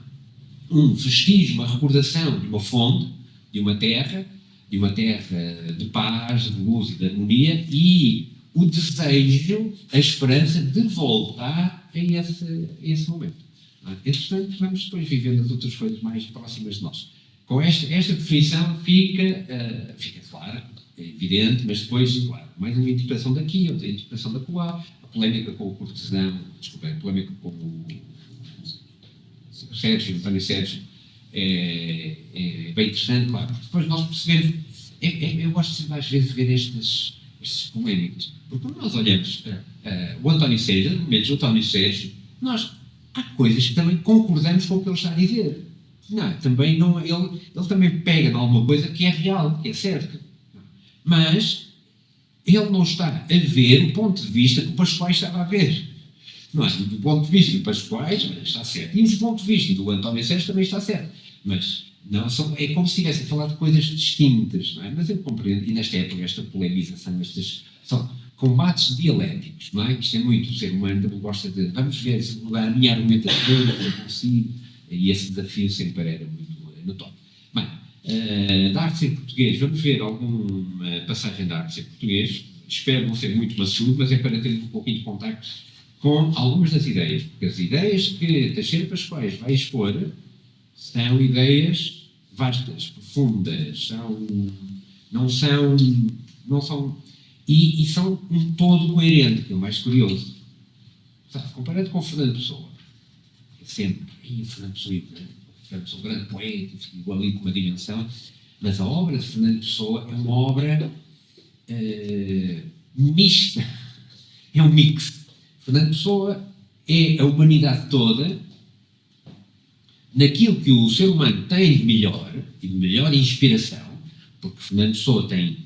Um vestígio, uma recordação de uma fonte, de uma terra de paz, de luz e de harmonia, e o desejo, a esperança de voltar a esse momento. Entretanto, vamos depois vivendo as outras coisas mais próximas de nós. Com esta definição fica claro, é evidente, mas depois, claro, mais uma interpretação daqui, outra interpretação da lá, a polémica com o cortesão, a polémica com o Sérgio, António Sérgio, é bem interessante, claro, porque depois nós percebemos, eu gosto sempre às vezes de ver estas polémicas, porque quando nós olhamos o António Sérgio, momentos do António Sérgio, nós, há coisas que também concordamos com o que ele está a dizer. Não, também não, ele também pega em alguma coisa que é real, que é certo. Mas ele não está a ver o ponto de vista que o Pascoais estava a ver. Não é? Do ponto de vista do Pascoais está certo. E do ponto de vista do António Sérgio também está certo. Mas não, é como se estivessem a falar de coisas distintas. Não é? Mas eu compreendo, e nesta época, esta polemização, são combates dialéticos. Não é? Isto é muito, o ser humano também gosta de, vamos ver se a minha argumentação eu consigo. E esse desafio sempre era muito notório. Bem, da arte ser português, vamos ver alguma passagem da arte ser português. Espero não ser muito maçudo, mas é para ter um pouquinho de contacto com algumas das ideias, porque as ideias que Teixeira Pascoais vai expor são ideias vastas, profundas, não são e são um todo coerente, que é o mais curioso. Sabe, comparado com Fernando Pessoa, é sempre, Fernando Pessoa, grande poeta, igual ali com uma dimensão, mas a obra de Fernando Pessoa é uma obra mista, é um mix. Fernando Pessoa é a humanidade toda naquilo que o ser humano tem de melhor e de melhor inspiração, porque Fernando Pessoa tem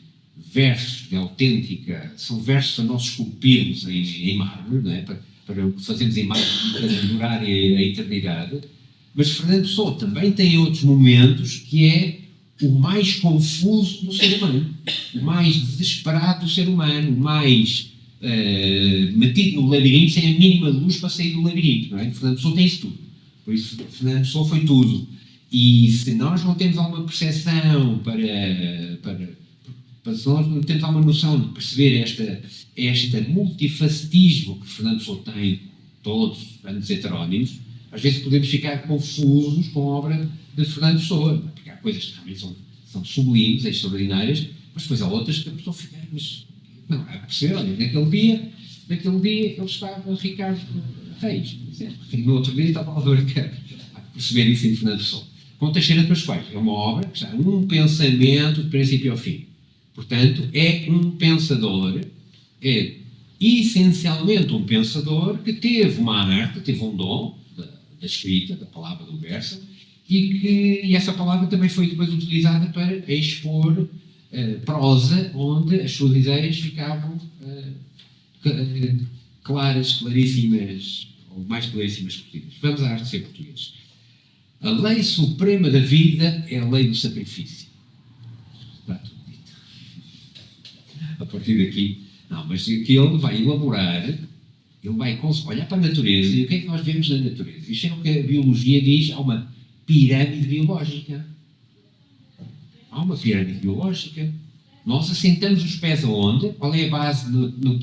versos de autêntica, são versos para nós esculpirmos em mármore, não é? para o que fazemos em mármore para durar a eternidade, mas Fernando Pessoa também tem outros momentos que é o mais confuso do ser humano, o mais desesperado do ser humano, o mais metido no labirinto sem a mínima luz para sair do labirinto, não é? Fernando Pessoa tem isso tudo, por isso Fernando Pessoa foi tudo, e se nós não temos alguma percepção se nós não temos alguma noção de perceber este multifacetismo que Fernando Pessoa tem, todos os grandes heterónimos, às vezes podemos ficar confusos com a obra de Fernando Pessoa, porque há coisas que realmente são sublimes, extraordinárias, mas depois há outras que a pessoa fica, mas não, a perceber, olha, naquele dia ele estava Ricardo Reis, e no outro dia estava Álvaro Campos, há que perceber isso em Fernando Pessoa. Com Teixeira de Pascoais, é uma obra que está um pensamento de princípio ao fim. Portanto, é um pensador, é essencialmente um pensador que teve uma arte, teve um dom da escrita, da palavra, do verso, e essa palavra também foi depois utilizada para expor prosa, onde as suas ideias ficavam claras, claríssimas, ou mais claríssimas possíveis. Vamos à arte de ser português. A lei suprema da vida é a lei do sacrifício. Está tudo dito. A partir daqui, não, mas que ele vai elaborar, ele vai olhar para a natureza, e o que é que nós vemos na natureza? Isto é o que a biologia diz, há uma pirâmide biológica. Há uma pirâmide biológica. Nós assentamos os pés aonde? Qual é a base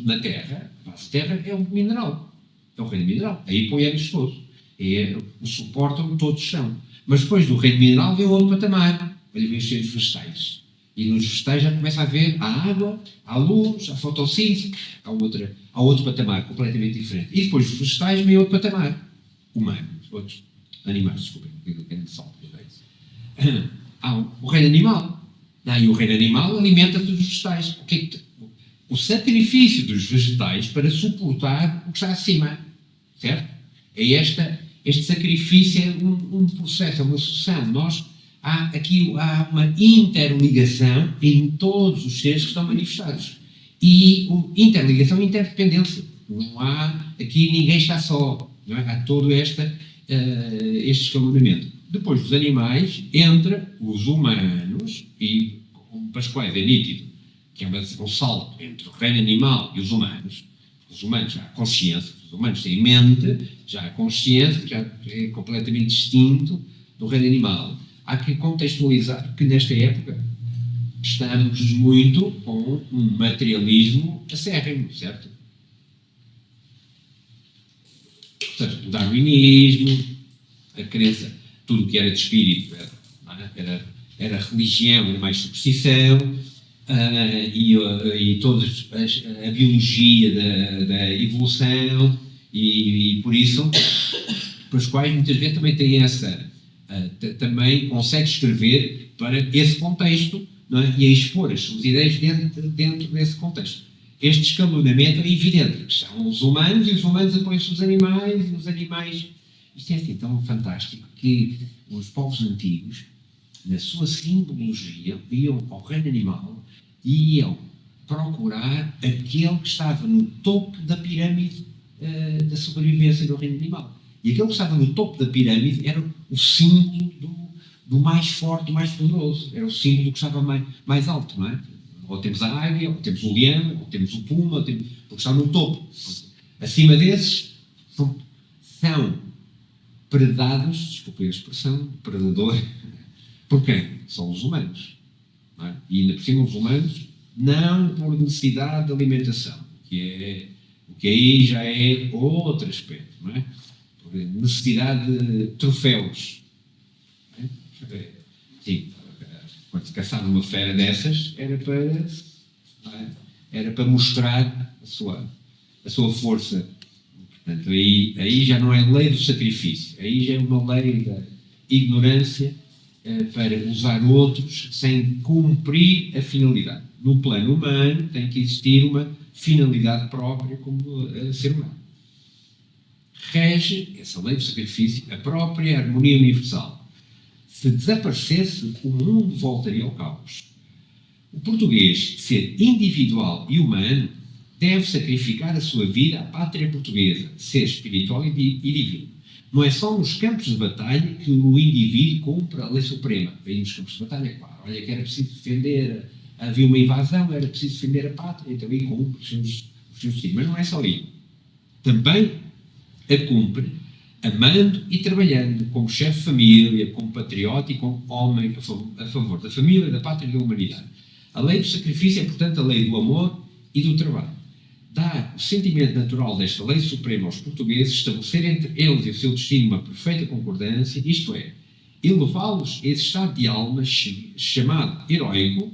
na Terra? A base da Terra é um mineral. É o reino mineral. Aí apoiamos todos. É o suporte onde todos são. Mas depois do reino mineral vem outro patamar. Olha, vem os seres vegetais. E nos vegetais já começa a haver a água, a luz, a fotossíntese, há outro patamar completamente diferente. E depois dos vegetais vem outro patamar. Humanos, outros animais, desculpem, não quero de salto. Há o reino animal. E o reino animal alimenta-se dos vegetais. O sacrifício dos vegetais para suportar o que está acima. Certo? É este sacrifício é um processo, é uma sucessão. Há uma interligação em todos os seres que estão manifestados. E interligação e interdependência. Não há, aqui ninguém está só. Não é? Há todo este escalonamento. Depois dos animais, entra os humanos, e com Pascoais é nítido, que é um salto entre o reino animal e os humanos. Os humanos já há consciência, os humanos têm mente, já há consciência, já é completamente distinto do reino animal. Há que contextualizar que nesta época estamos muito com um materialismo acérrimo, certo? Ou seja, o darwinismo, a crença, tudo o que era de espírito era religião, era mais superstição, e toda a biologia da evolução, e por isso, Pascoais muitas vezes também tem essa também consegue escrever para esse contexto, não é? E a expor as suas ideias dentro desse contexto. Este escalonamento é evidente, que são os humanos e os humanos apoiam-se os animais e os animais. Isto é assim tão fantástico que os povos antigos, na sua simbologia, iam ao reino animal e iam procurar aquele que estava no topo da pirâmide da sobrevivência do reino animal. E aquele que estava no topo da pirâmide era o símbolo do mais forte, do mais poderoso. Era o símbolo do que estava mais alto, não é? Ou temos a águia, ou temos o leão, ou temos o puma, porque está no topo. Acima desses são predados, desculpe a expressão, predador, por quem? São os humanos. Não é? E ainda por cima os humanos, não por necessidade de alimentação, o que aí já é outro aspecto, não é? Por necessidade de troféus. Não é? Sim, quando se caçava uma fera dessas, era para mostrar a sua força. Portanto, aí já não é lei do sacrifício, aí já é uma lei da ignorância para usar outros sem cumprir a finalidade. No plano humano tem que existir uma finalidade própria como ser humano. Rege essa lei do sacrifício a própria harmonia universal. Se desaparecesse, o mundo voltaria ao caos. O português, ser individual e humano, deve sacrificar a sua vida à pátria portuguesa, ser espiritual e divino. Não é só nos campos de batalha que o indivíduo cumpre a lei suprema. Aí nos campos de batalha, claro, olha que era preciso defender, havia uma invasão, era preciso defender a pátria, então aí cumpre os seus destinos. Mas não é só isso. Também a cumpre amando e trabalhando como chefe de família, como patriota e como homem a favor da família, da pátria e da humanidade. A lei do sacrifício é, portanto, a lei do amor e do trabalho. Dá o sentimento natural desta lei suprema aos portugueses, estabelecer entre eles e o seu destino uma perfeita concordância, isto é, elevá-los a esse estado de alma chamado heroico,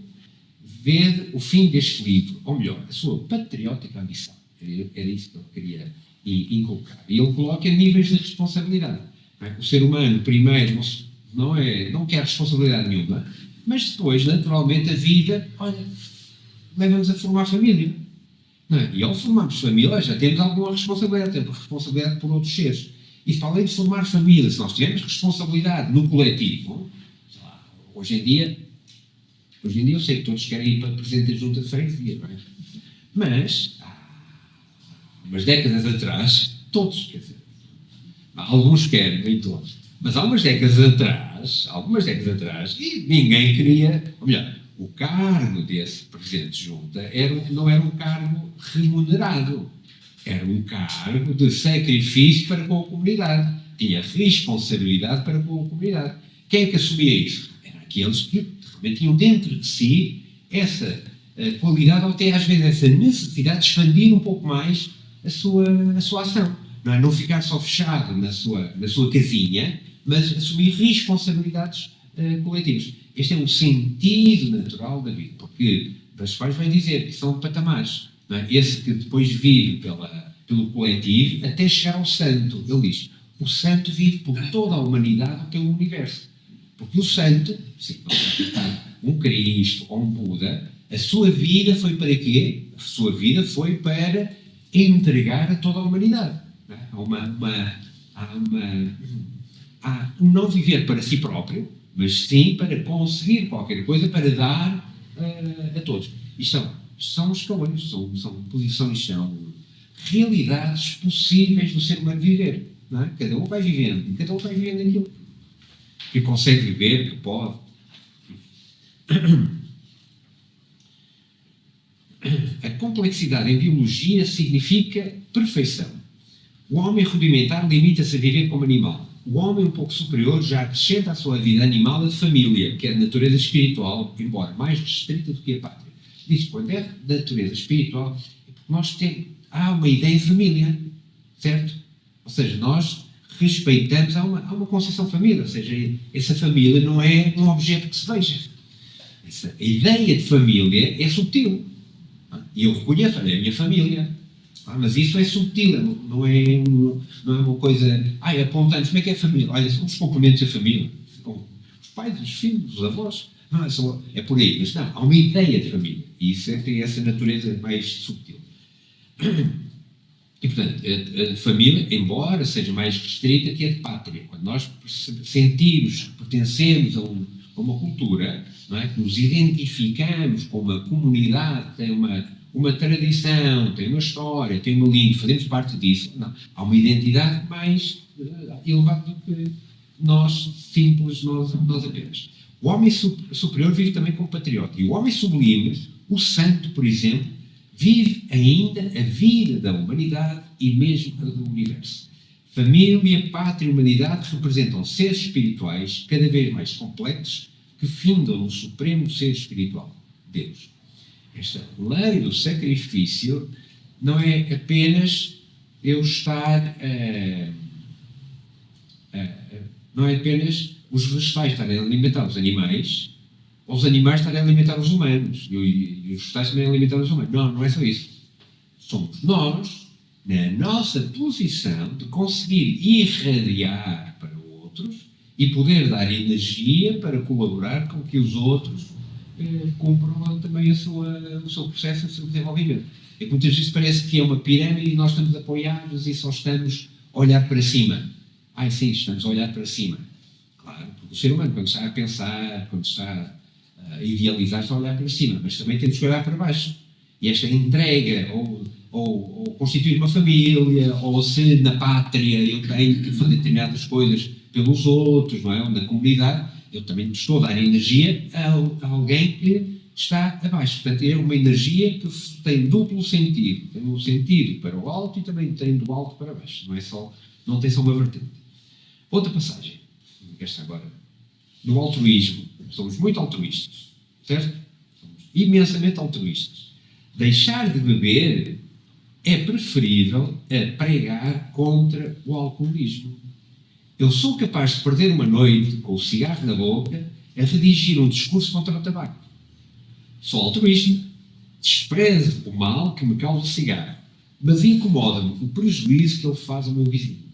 vede o fim deste livro, ou melhor, a sua patriótica ambição. Era isso que eu queria inculcar. E ele coloca níveis de responsabilidade. O ser humano, primeiro, não quer responsabilidade nenhuma, mas depois, naturalmente, a vida, leva-nos a formar família. Não é? E ao formarmos família, já temos alguma responsabilidade, temos responsabilidade por outros seres. E para além de formar família, se nós tivermos responsabilidade no coletivo, hoje em dia eu sei que todos querem ir para presidente da junta de freguesia, não é? Mas, há umas décadas atrás, todos, quer dizer, alguns querem, nem todos, mas há umas décadas atrás, e ninguém queria, ou melhor, o cargo desse presidente de junta não era um cargo remunerado, era um cargo de sacrifício para com a comunidade, tinha responsabilidade para com a comunidade. Quem é que assumia isso? Eram aqueles que realmente tinham dentro de si essa qualidade, ou até às vezes essa necessidade de expandir um pouco mais a sua ação. Não ficar só fechado na sua casinha, mas assumir responsabilidades coletivas. Este é um sentido natural da vida, porque os pais vão dizer que são patamares. Não é? Esse que depois vive pelo coletivo até chegar ao santo. Ele diz, o santo vive por toda a humanidade, pelo universo. Porque o santo, sim, um Cristo ou um Buda, a sua vida foi para quê? A sua vida foi para entregar a toda a humanidade. Não é? Há um não viver para si próprio, mas sim para conseguir qualquer coisa para dar a todos. Isto são escalões, são posições, são realidades possíveis do ser humano viver. Não é? Cada um vai vivendo aquilo que consegue viver, que pode. A complexidade em biologia significa perfeição. O homem rudimentar limita-se a viver como animal. O homem um pouco superior já acrescenta à sua vida animal a de família, que é de natureza espiritual, embora mais restrita do que a pátria. Diz que quando é de natureza espiritual, há uma ideia de família, certo? Ou seja, nós respeitamos, há uma concepção de família, ou seja, essa família não é um objeto que se veja. A ideia de família é subtil. E eu reconheço, olha, é a minha família. Mas isso é subtil, não é uma coisa... apontamos, como é que é a família? Olha, são os componentes da família. com os pais, os filhos, os avós. Não é só, é por aí, mas não, há uma ideia de família. E isso tem essa natureza mais subtil. E, portanto, a família, embora seja mais restrita que a de pátria, quando nós sentimos que pertencemos a uma cultura, não é? Que nos identificamos com uma comunidade que tem uma tradição, tem uma história, tem uma língua, fazemos parte disso, não. Há uma identidade mais elevada do que nós, simples, nós apenas. O homem superior vive também como patriota. E o homem sublime, o santo, por exemplo, vive ainda a vida da humanidade e mesmo a do universo. Família, pátria e humanidade representam seres espirituais cada vez mais complexos que findam no supremo ser espiritual, Deus. Esta lei do sacrifício não é apenas eu estar não é apenas os vegetais estarem a alimentar os animais, ou os animais estarem a alimentar os humanos, e os vegetais também a alimentar os humanos. Não, não é só isso. Somos nós, na nossa posição de conseguir irradiar para outros e poder dar energia para colaborar com que os outros cumpram também o seu processo, o seu desenvolvimento. É que muitas vezes parece que é uma pirâmide e nós estamos apoiados e só estamos a olhar para cima. Sim, estamos a olhar para cima. Claro, porque o ser humano, quando está a pensar, quando está a idealizar, está a olhar para cima, mas também temos que olhar para baixo. E esta entrega, ou constituir uma família, ou se na pátria eu tenho que fazer determinadas coisas pelos outros, não é? Ou na comunidade, eu também estou a dar energia a alguém que está abaixo. Portanto, é uma energia que tem duplo sentido. Tem um sentido para o alto e também tem do alto para baixo. Não tem só uma vertente. Outra passagem, esta agora, no altruísmo. Somos muito altruístas, certo? Somos imensamente altruístas. Deixar de beber é preferível a pregar contra o alcoolismo. Eu sou capaz de perder uma noite com o cigarro na boca a redigir um discurso contra o tabaco. Sou altruísta, desprezo o mal que me causa o cigarro, mas incomoda-me o prejuízo que ele faz ao meu vizinho.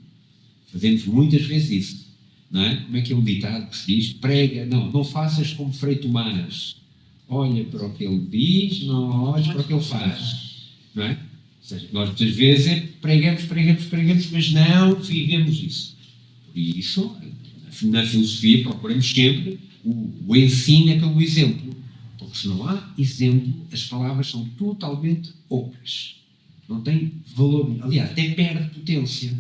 Fazemos muitas vezes isso, não é? Como é que é um ditado que se diz? Prega, não faças como Frei Tomás. Olha para o que ele diz, não olhes para o que ele faz, não é? Ou seja, nós muitas vezes pregamos, mas não vivemos isso. Por isso, na filosofia procuramos sempre o ensino é pelo exemplo, porque se não há exemplo, as palavras são totalmente ocas, não têm valor, aliás, até perde potência,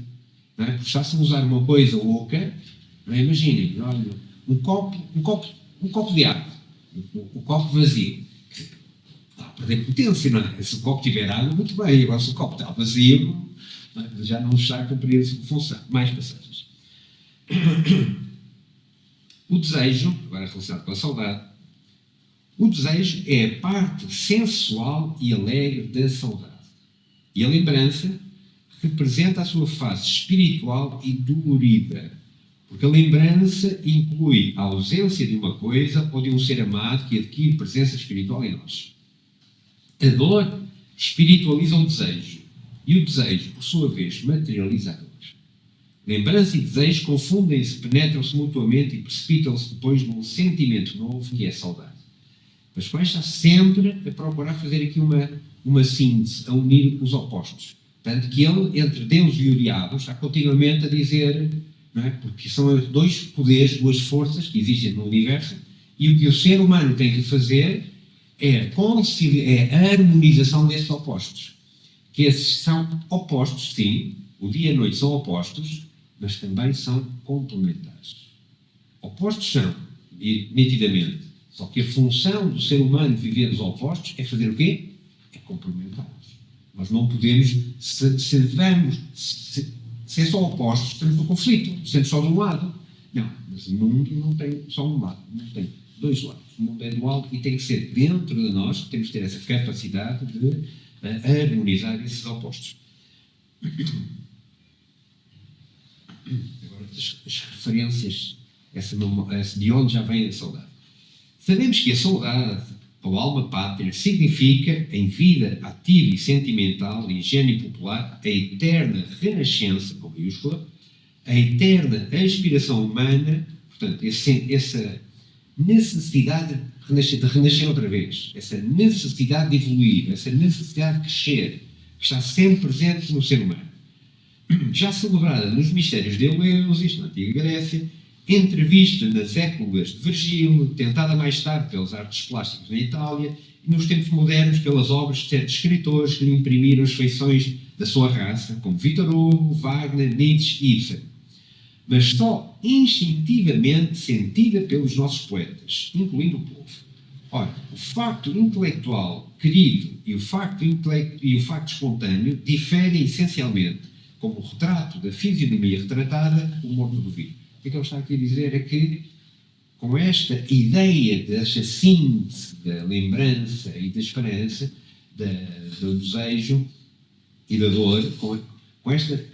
não é? Porque está-se a usar uma coisa oca, não é? Imaginem, olha, um copo de água, um copo vazio, está a perder potência, não é? Se o copo tiver água, muito bem, agora se o copo está vazio, não é? Já não está a cumprir a sua função. Mais passagens. O desejo, agora relacionado com a saudade, o desejo é a parte sensual e alegre da saudade. E a lembrança representa a sua face espiritual e dolorida, porque a lembrança inclui a ausência de uma coisa ou de um ser amado que adquire presença espiritual em nós. A dor espiritualiza o desejo, e o desejo, por sua vez, materializa a dor. Lembrança e desejo confundem-se, penetram-se mutuamente e precipitam-se depois num sentimento novo que é a saudade. Mas com esta sempre a procurar fazer aqui uma síntese, a unir os opostos. Portanto, que ele, entre Deus e o diabo, está continuamente a dizer, não é? Porque são dois poderes, duas forças que existem no universo, e o que o ser humano tem que fazer é a harmonização desses opostos. Que esses são opostos, sim, o dia e a noite são opostos, mas também são complementares. Opostos são, nitidamente, só que a função do ser humano viver dos opostos é fazer o quê? É complementá-los. Nós não podemos, se é só opostos, estamos no conflito, sendo só de um lado. Não, mas o mundo não tem só um lado, não tem dois lados. O mundo é dual e tem que ser dentro de nós, que temos que ter essa capacidade de harmonizar esses opostos. Agora, as referências, de onde já vem a saudade. Sabemos que a saudade, para a alma pátria, significa, em vida ativa e sentimental, ingênua e popular, a eterna renascença, com maiúscula, a eterna aspiração humana, Portanto, essa necessidade de renascer outra vez, essa necessidade de evoluir, essa necessidade de crescer, que está sempre presente no ser humano. Já celebrada nos mistérios de Eleusis, na antiga Grécia, entrevista nas épogas de Virgílio, tentada mais tarde pelas artes plásticas na Itália, e nos tempos modernos pelas obras de certos escritores que lhe imprimiram as feições da sua raça, como Victor Hugo, Wagner, Nietzsche e Ibsen. Mas só instintivamente sentida pelos nossos poetas, incluindo o povo. Ora, o facto intelectual querido e o facto espontâneo diferem essencialmente, como o retrato da fisionomia retratada, o morto do vinho. O que ele está aqui a dizer é que, com esta ideia desta síntese da lembrança e da esperança, do desejo e da dor, com esta,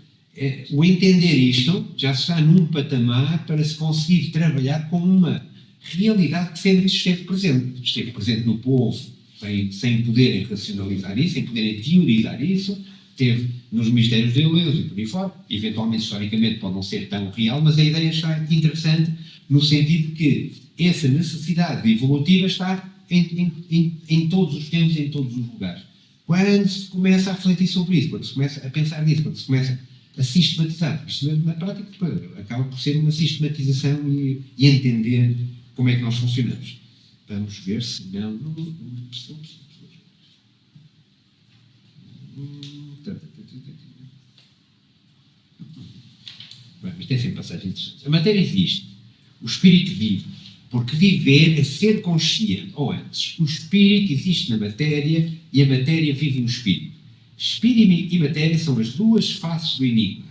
o entender isto já está num patamar para se conseguir trabalhar com uma realidade que sempre esteve presente no povo, sem poderem racionalizar isso, sem poderem teorizar isso, teve nos mistérios de Eleusis e por aí fora, eventualmente historicamente pode não ser tão real, mas a ideia está interessante no sentido que essa necessidade evolutiva está em todos os tempos e em todos os lugares. Quando se começa a refletir sobre isso, quando se começa a pensar nisso, quando se começa a sistematizar, isto na prática acaba por ser uma sistematização e entender como é que nós funcionamos. Vamos ver se não... Bem, mas tem sempre passagens interessantes. A matéria existe. O espírito vive. Porque viver é ser consciente. Ou antes, o espírito existe na matéria e a matéria vive no espírito. Espírito e matéria são as duas faces do enigma.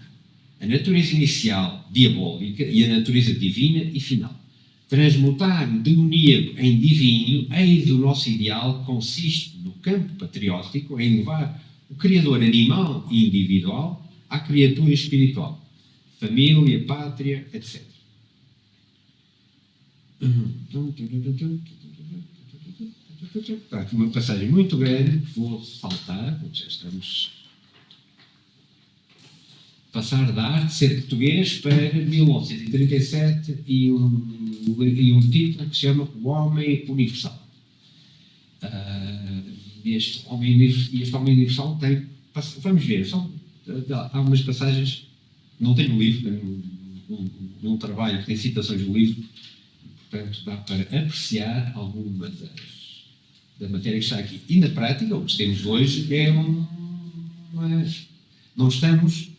A natureza inicial, diabólica, e a natureza divina e final. Transmutar o demoníaco em divino, eis o nosso ideal, consiste no campo patriótico em levar o criador animal e individual à criatura espiritual. Família, pátria, etc. Está aqui uma passagem muito grande que vou saltar, já estamos passar da arte ser português para 1937 e um título que se chama O Homem Universal. Este Homem Universal tem, vamos ver, há algumas passagens, não tenho um livro, tenho um trabalho que tem citações do livro, portanto dá para apreciar alguma da matéria que está aqui. E na prática, o que temos hoje é não estamos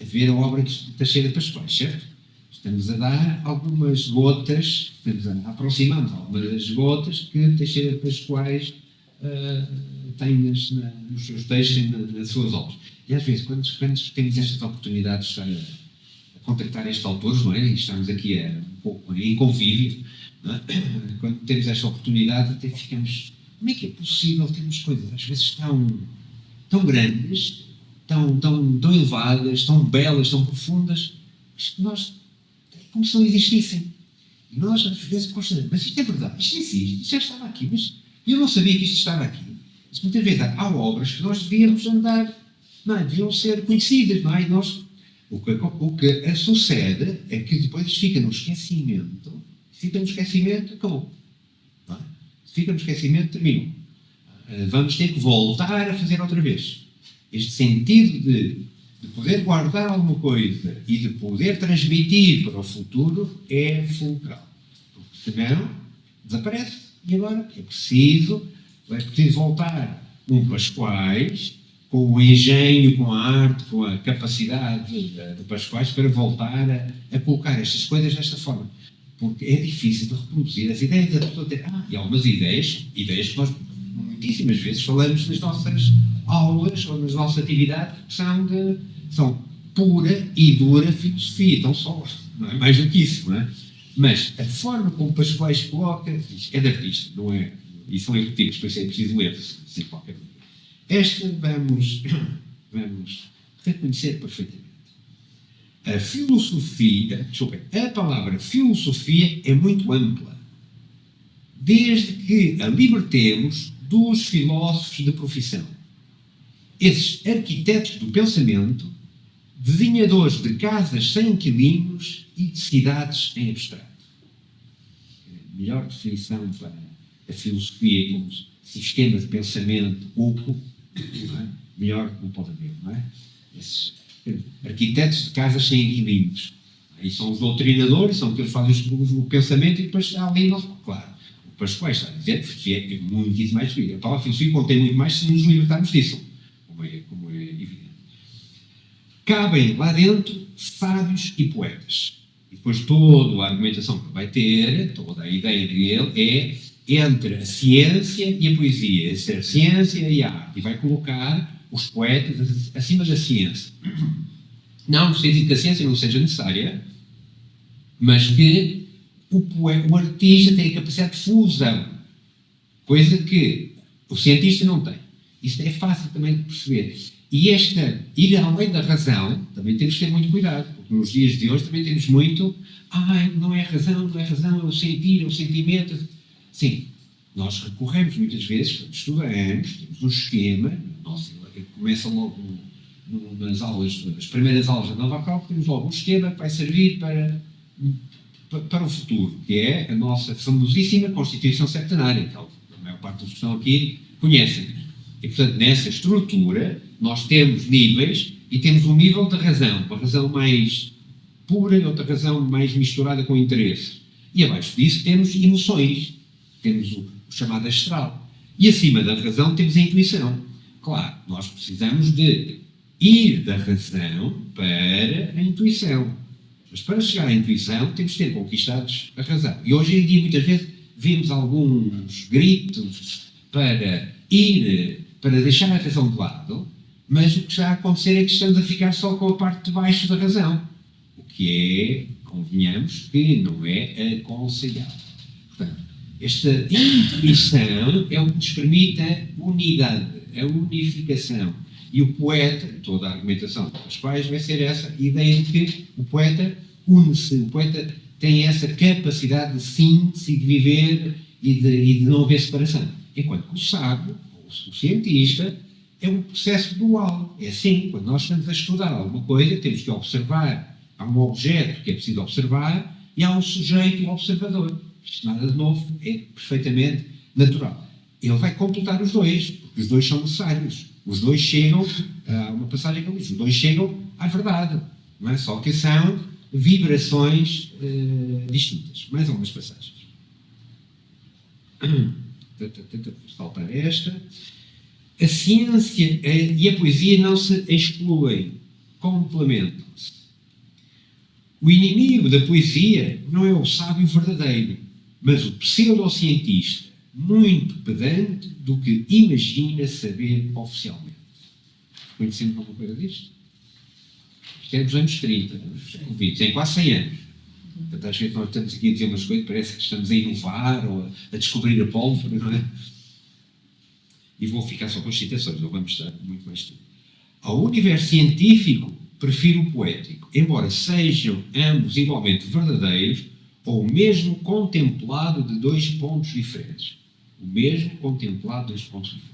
a ver a obra de Teixeira de Pascoais, certo? Estamos a dar algumas gotas, estamos a aproximar-nos algumas gotas que Teixeira de Pascoais tem nos seus textos, nas suas obras. E às vezes, quando temos estas oportunidades de estar a contactar estes autores, não é? E estamos aqui um pouco em convívio, não é? Quando temos esta oportunidade, até ficamos, como é que é possível termos coisas às vezes tão grandes, tão elevadas, tão belas, tão profundas, mas que nós, como se não existissem. E nós às vezes consideramos, mas isto é verdade, isto existe, isto já estava aqui, mas eu não sabia que isto estava aqui. Mas muitas vezes há obras que nós devíamos andar, não é? Deviam ser conhecidas, não é? E nós, o que sucede é que depois fica no esquecimento, acabou. Não é? Se fica no esquecimento, terminou. Vamos ter que voltar a fazer outra vez. Este sentido de poder guardar alguma coisa e de poder transmitir para o futuro é fulcral. Porque senão, desaparece. E agora é preciso voltar Pascoais, com o engenho, com a arte, com a capacidade de Pascoais para voltar a colocar estas coisas desta forma. Porque é difícil de reproduzir as ideias da pessoa ter. E há algumas ideias que nós muitíssimas vezes falamos nas nossas aulas ou nas nossas atividades que são pura e dura filosofia, então só, não é mais do que isso, não é? Mas a forma como Pascoais coloca é de artista, não é? E são irrepetíveis, por isso é preciso ler, sem qualquer dúvida. Esta vamos reconhecer perfeitamente. A palavra filosofia é muito ampla, desde que a libertemos dos filósofos de profissão. Esses arquitetos do pensamento, desenhadores de casas sem inquilinos e de cidades em abstrato. melhor definição para a filosofia como sistema de pensamento oco, não é? Melhor não pode haver, não é? Esses arquitetos de casas sem inquilinos. Aí são os doutrinadores, são aqueles que fazem o pensamento e depois há ali, claro, o Pascoal está a dizer que é muito mais difícil. A palavra filosofia contém muito mais se nos libertarmos disso, como é evidente. Cabem lá dentro sábios e poetas. E depois toda a argumentação que vai ter, toda a ideia dele é entre a ciência e a poesia, entre a ciência e a arte. E vai colocar os poetas acima da ciência. Não no sentido que a ciência não seja necessária, mas que o artista tem a capacidade de fusão, coisa que o cientista não tem. Isto é fácil também de perceber. E ir além da razão, também temos que ter muito cuidado, porque nos dias de hoje também temos muito, não é razão, é o sentir, é o sentimento. Sim, nós recorremos muitas vezes, quando estudamos, temos um esquema, nossa, começa logo nas aulas, nas primeiras aulas da Nova Cal, temos logo um esquema que vai servir para o futuro, que é a nossa famosíssima Constituição Septenária, que a maior parte dos que estão aqui conhecem. E, portanto, nessa estrutura, nós temos níveis e temos um nível de razão, uma razão mais pura e outra razão mais misturada com interesse. E abaixo disso temos emoções, temos o chamado astral. E acima da razão temos a intuição. Claro, nós precisamos de ir da razão para a intuição. Mas para chegar à intuição temos de ter conquistados a razão. E hoje em dia, muitas vezes, vemos alguns gritos para deixar a razão de lado, mas o que está a acontecer é que estamos a ficar só com a parte de baixo da razão. O que é, convenhamos, que não é aconselhável. Portanto, esta intuição é o que nos permite a unidade, a unificação. E o poeta, toda a argumentação dos pais vai ser essa ideia de que o poeta une-se, o poeta tem essa capacidade de síntese, de viver e de não haver separação. Enquanto que o sábio, o cientista, é um processo dual. É assim, quando nós estamos a estudar alguma coisa, temos que observar. Há um objeto que é preciso observar e há um sujeito, um observador. Isto nada de novo, é perfeitamente natural. Ele vai completar os dois, porque os dois são necessários. Os dois chegam, há uma passagem que diz, os dois chegam à verdade, não é? Só que são vibrações distintas. Mais algumas passagens. Tenta saltar esta. A ciência e a poesia não se excluem, complementam-se. O inimigo da poesia não é o sábio verdadeiro, mas o pseudocientista, muito pedante do que imagina saber oficialmente. Conhecemos alguma coisa disto? Isto é dos anos 30, tem quase 100 anos. Portanto, às vezes nós estamos aqui a dizer umas coisas, parece que estamos a inovar ou a descobrir a pólvora, não é? E vou ficar só com as citações, não vamos estar muito mais tempo. Ao universo científico, prefiro o poético, embora sejam ambos igualmente verdadeiros, ou mesmo contemplado de dois pontos diferentes. O mesmo contemplado de dois pontos diferentes.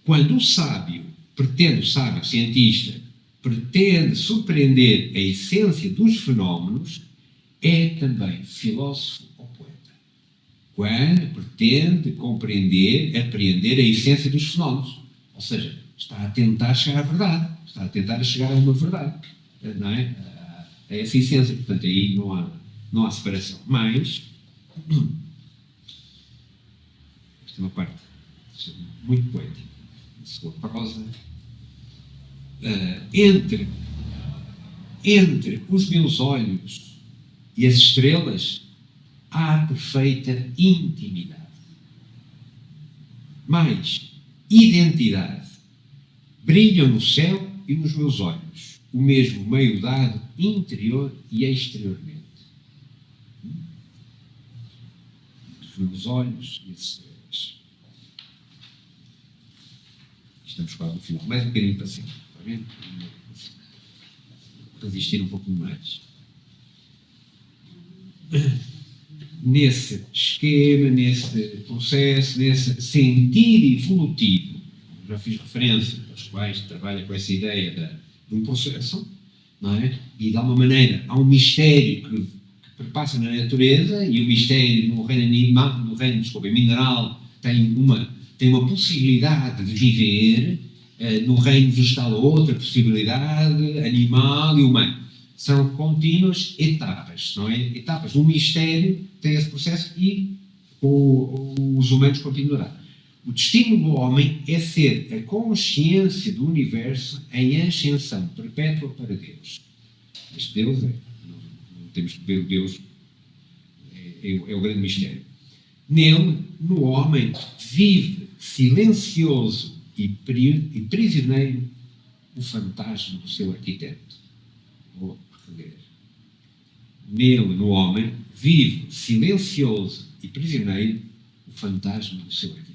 Quando o sábio cientista, pretende surpreender a essência dos fenómenos, é também filósofo ou poeta. Quando pretende apreender a essência dos fenómenos. Ou seja, está a tentar chegar à verdade, está a tentar chegar a uma verdade, não é? A essa essência, portanto, aí não há separação. Mas, esta é uma parte muito poética, sua prosa, entre os meus olhos e as estrelas há perfeita intimidade. Mais identidade. Brilham no céu e nos meus olhos, o mesmo meio dado interior e exteriormente. Os meus olhos e as estrelas. Estamos quase no final. Mais um bocadinho para cima. Está vendo? Resistir um pouco mais. Nesse esquema, nesse processo, nesse sentir evolutivo, já fiz referência aos quais trabalham com essa ideia de um processo, não é? E de alguma maneira há um mistério que perpassa na natureza, e o mistério no reino animal, no reino, mineral, tem uma possibilidade de viver, no reino vegetal outra possibilidade, animal e humano. São contínuas etapas, não é? Etapas. O mistério tem esse processo e os humanos continuarão. O destino do homem é ser a consciência do universo em ascensão perpétua para Deus. Este Deus não temos que ver o Deus, é o grande mistério. Nele, no homem, vive silencioso e prisioneiro o fantasma do seu arquiteto. Vou reler. Nele, no homem, vive silencioso e prisioneiro o fantasma do seu arquiteto.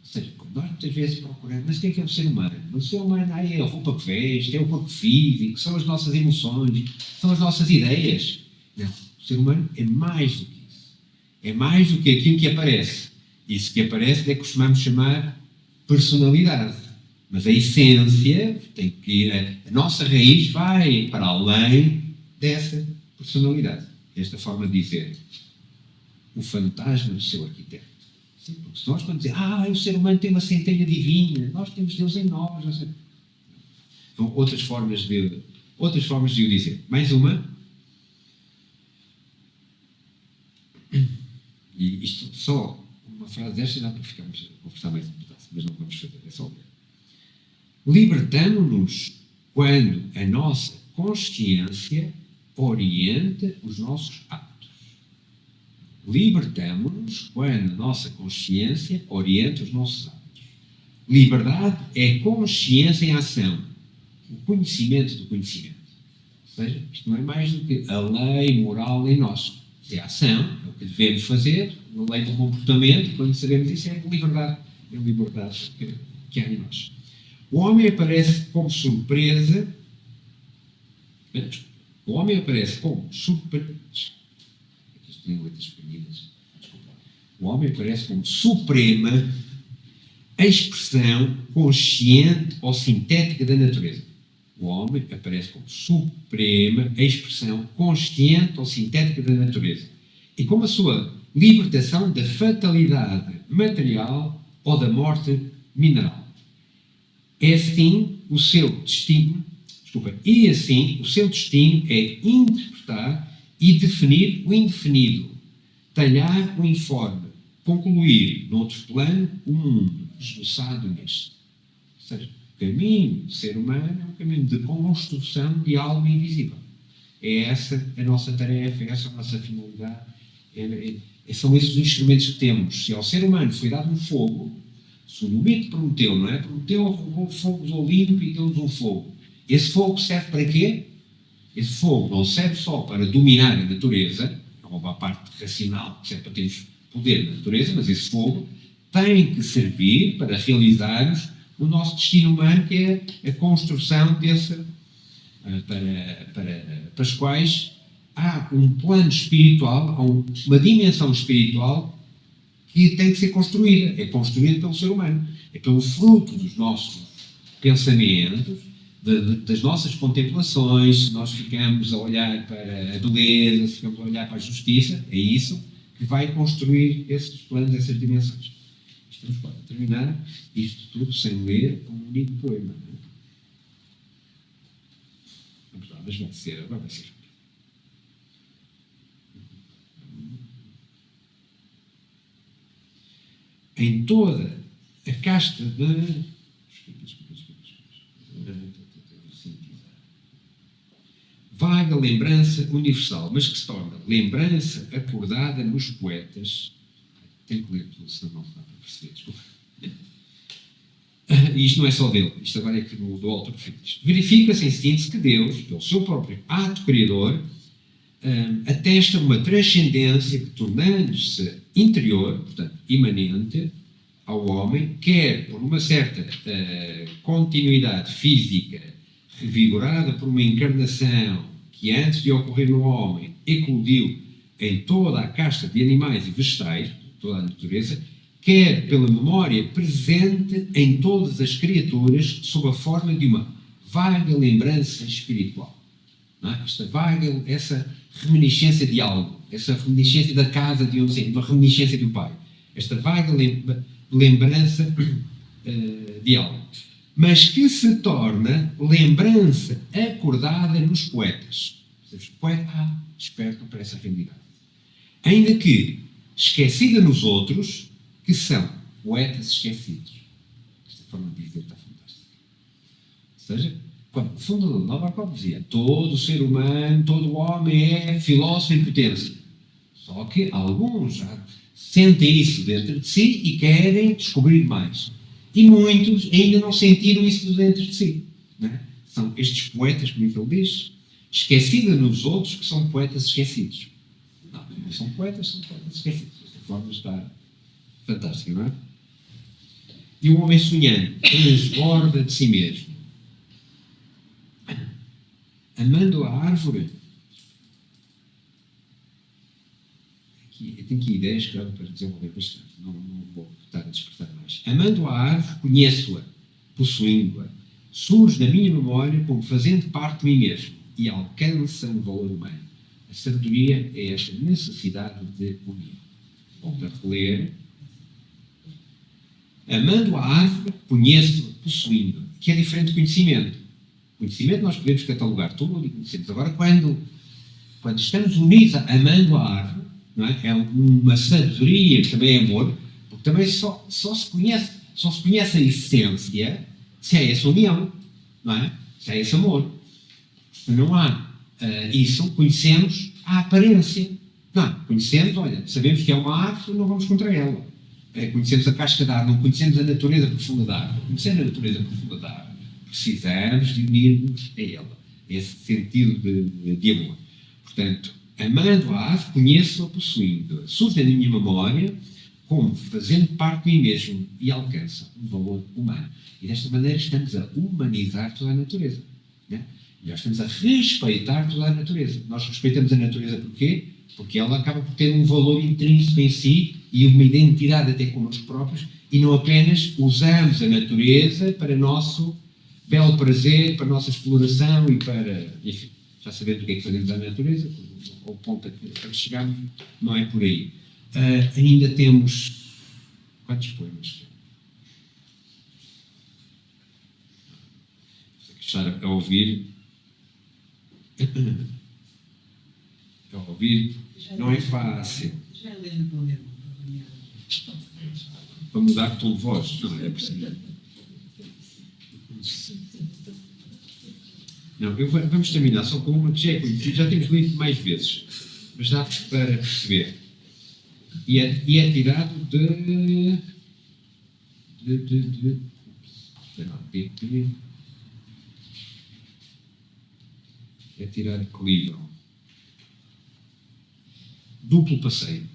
Ou seja, nós muitas vezes procuramos, mas o que é o ser humano? O ser humano é a roupa que veste, é o corpo físico, são as nossas emoções, são as nossas ideias. Não, o ser humano é mais do que isso. É mais do que aquilo que aparece. Isso que aparece é que costumamos chamar personalidade. Mas a essência tem que ir, a nossa raiz vai para além dessa personalidade. Esta forma de dizer o fantasma do seu arquiteto. Sim, porque se nós quando dizemos, o ser humano tem uma centelha divina, nós temos Deus em nós. Então, outras formas de o dizer. Mais uma. E isto só, uma frase desta dá para ficarmos a conversar mais um pedaço, mas não vamos fazer, é só ler. Libertamo-nos quando a nossa consciência orienta os nossos atos. Libertamo-nos quando a nossa consciência orienta os nossos atos. Liberdade é consciência em ação, o conhecimento do conhecimento. Ou seja, isto não é mais do que a lei moral em nós. É a ação, é o que devemos fazer, a lei do comportamento, quando sabemos isso, é a liberdade que há em nós. O homem aparece como surpresa. O homem aparece como surpresa. Aqui tem letras pequeninas. O homem aparece como suprema expressão consciente ou sintética da natureza. O homem aparece como suprema expressão consciente ou sintética da natureza. E como a sua libertação da fatalidade material ou da morte mineral. E assim o seu destino é interpretar e definir o indefinido, talhar o informe, concluir, noutro plano, o mundo esboçado neste. Ou seja, o caminho do ser humano é um caminho de construção de algo invisível. É essa a nossa tarefa, é essa a nossa finalidade. São esses os instrumentos que temos. Se ao ser humano foi dado um fogo, se o mito prometeu, não é? Prometeu, roubou o fogo do Olimpo e deu-nos um fogo. Esse fogo serve para quê? Esse fogo não serve só para dominar a natureza, roubar a parte racional, que serve para termos poder na natureza, mas esse fogo tem que servir para realizarmos o nosso destino humano, que é a construção para as quais há um plano espiritual, há uma dimensão espiritual que tem que ser construída. É construída pelo ser humano. É pelo fruto dos nossos pensamentos, das nossas contemplações. Se nós ficamos a olhar para a beleza, se ficamos a olhar para a justiça, é isso que vai construir esses planos, essas dimensões. Estamos para terminar isto tudo sem ler um único poema. Vamos lá, mas vai ser. Em toda a casta de... vaga lembrança universal, mas que se torna lembrança acordada nos poetas. Tenho que ler tudo, senão não dá para perceber, desculpa. E isto não é só dele, isto agora é que do autor preferido. Verifica-se em síntese que Deus, pelo seu próprio ato criador, atesta uma transcendência que, tornando-se interior, portanto, imanente ao homem, quer por uma certa continuidade física, revigorada por uma encarnação que, antes de ocorrer no homem, eclodiu em toda a casta de animais e vegetais, toda a natureza, quer pela memória presente em todas as criaturas sob a forma de uma vaga lembrança espiritual. não é? Essa reminiscência de algo, essa reminiscência da casa de onde sempre, uma reminiscência do pai, esta vaga lembrança de algo, mas que se torna lembrança acordada nos poetas. Os poetas despertam para essa realidade. Ainda que esquecida nos outros, que são poetas esquecidos. Esta forma de dizer está fantástica. Ou seja, quando o fundador de Nabokov dizia todo ser humano, todo homem é filósofo em potência. Só que alguns já sentem isso dentro de si e querem descobrir mais. E muitos ainda não sentiram isso dentro de si. Não é? São estes poetas, como ele diz, esquecidos nos outros, que são poetas esquecidos. Não são poetas esquecidos. Esta forma está fantástica, não é? E o homem sonhando transborda de si mesmo. Amando a árvore. Eu tenho aqui ideias que para desenvolver bastante. Não vou estar a dispersar mais. Amando a árvore, conheço-a, possuindo-a. Surge na minha memória como fazendo parte de mim mesmo e alcança um valor humano. A sabedoria é esta necessidade de unir. Volto a reler. Amando a árvore, conheço-a, possuindo-a. Que é diferente de conhecimento. Conhecimento nós podemos catalogar tudo e conhecemos. Agora, quando estamos unidos amando a árvore, não é? É uma sabedoria que também é amor, porque também só se conhece a essência se há essa união, não é? Se há esse amor. Se não há isso, conhecemos a aparência. Não, conhecemos, olha, sabemos que é uma árvore, não vamos contra ela. Conhecemos a casca da árvore, não conhecemos a natureza profunda da árvore. Conhecendo a natureza profunda da árvore, precisamos de unirmos a ela. Esse sentido de amor. Portanto, amando a árvore, conheço-a, possuindo-a. Surge na minha memória como fazendo parte de mim mesmo e alcança um valor humano. E desta maneira estamos a humanizar toda a natureza. Né? E nós estamos a respeitar toda a natureza. Nós respeitamos a natureza porquê? Porque ela acaba por ter um valor intrínseco em si e uma identidade até connosco próprios e não apenas usamos a natureza para nosso belo prazer, para a nossa exploração e para, enfim, já sabendo o que é que fazemos à natureza, ao ponto a que chegamos, não é por aí. Ainda temos... Quantos poemas? Estar a ouvir... A ouvir não é fácil. Já lê no poema. Para mudar o tom de voz, não é possível. Não, vamos terminar só com uma que já é conhecida, já temos lido mais vezes, mas dá para perceber. E é tirado é tirado de que livro? Duplo Passeio.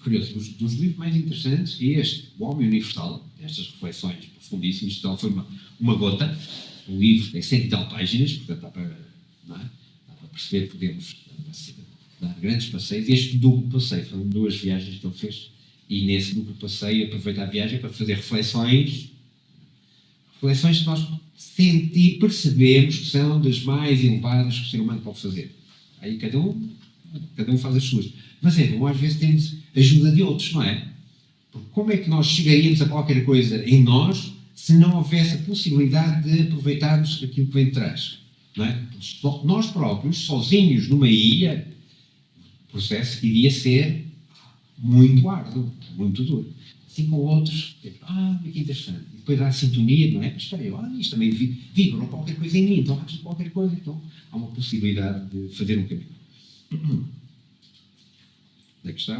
Curioso, dos livros mais interessantes é este, O Homem Universal, estas reflexões profundíssimas, então foi uma gota. O livro tem 100 e tal páginas, portanto dá para perceber que podemos dar grandes passeios. E este duplo passeio, foram 2 viagens que ele fez, e nesse duplo passeio aproveita a viagem para fazer reflexões que nós percebemos que são das mais elevadas que o ser humano pode fazer. Aí cada um faz as suas. Mas é bom, às vezes temos ajuda de outros, não é? Porque como é que nós chegaríamos a qualquer coisa em nós se não houvesse a possibilidade de aproveitarmos aquilo que vem de trás? Não é? Nós próprios, sozinhos numa ilha, o processo iria ser muito árduo, muito duro. Assim com outros, que interessante. E depois há a sintonia, não é? Mas espera aí, isto também vibrou qualquer coisa em mim, então há qualquer coisa, então há uma possibilidade de fazer um caminho. Onde é que está?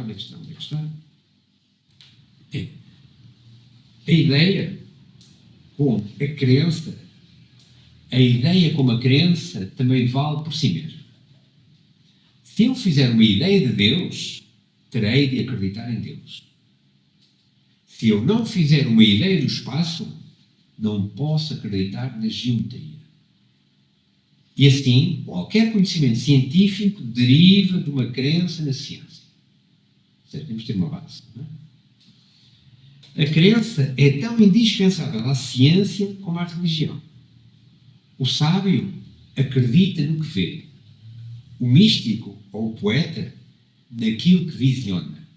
A ideia como a crença também vale por si mesma. Se eu fizer uma ideia de Deus, terei de acreditar em Deus. Se eu não fizer uma ideia do espaço, não posso acreditar na geometria. E assim, qualquer conhecimento científico deriva de uma crença na ciência. Certo? Temos de ter uma base. Não é? A crença é tão indispensável à ciência como à religião. O sábio acredita no que vê. O místico ou o poeta naquilo que visiona.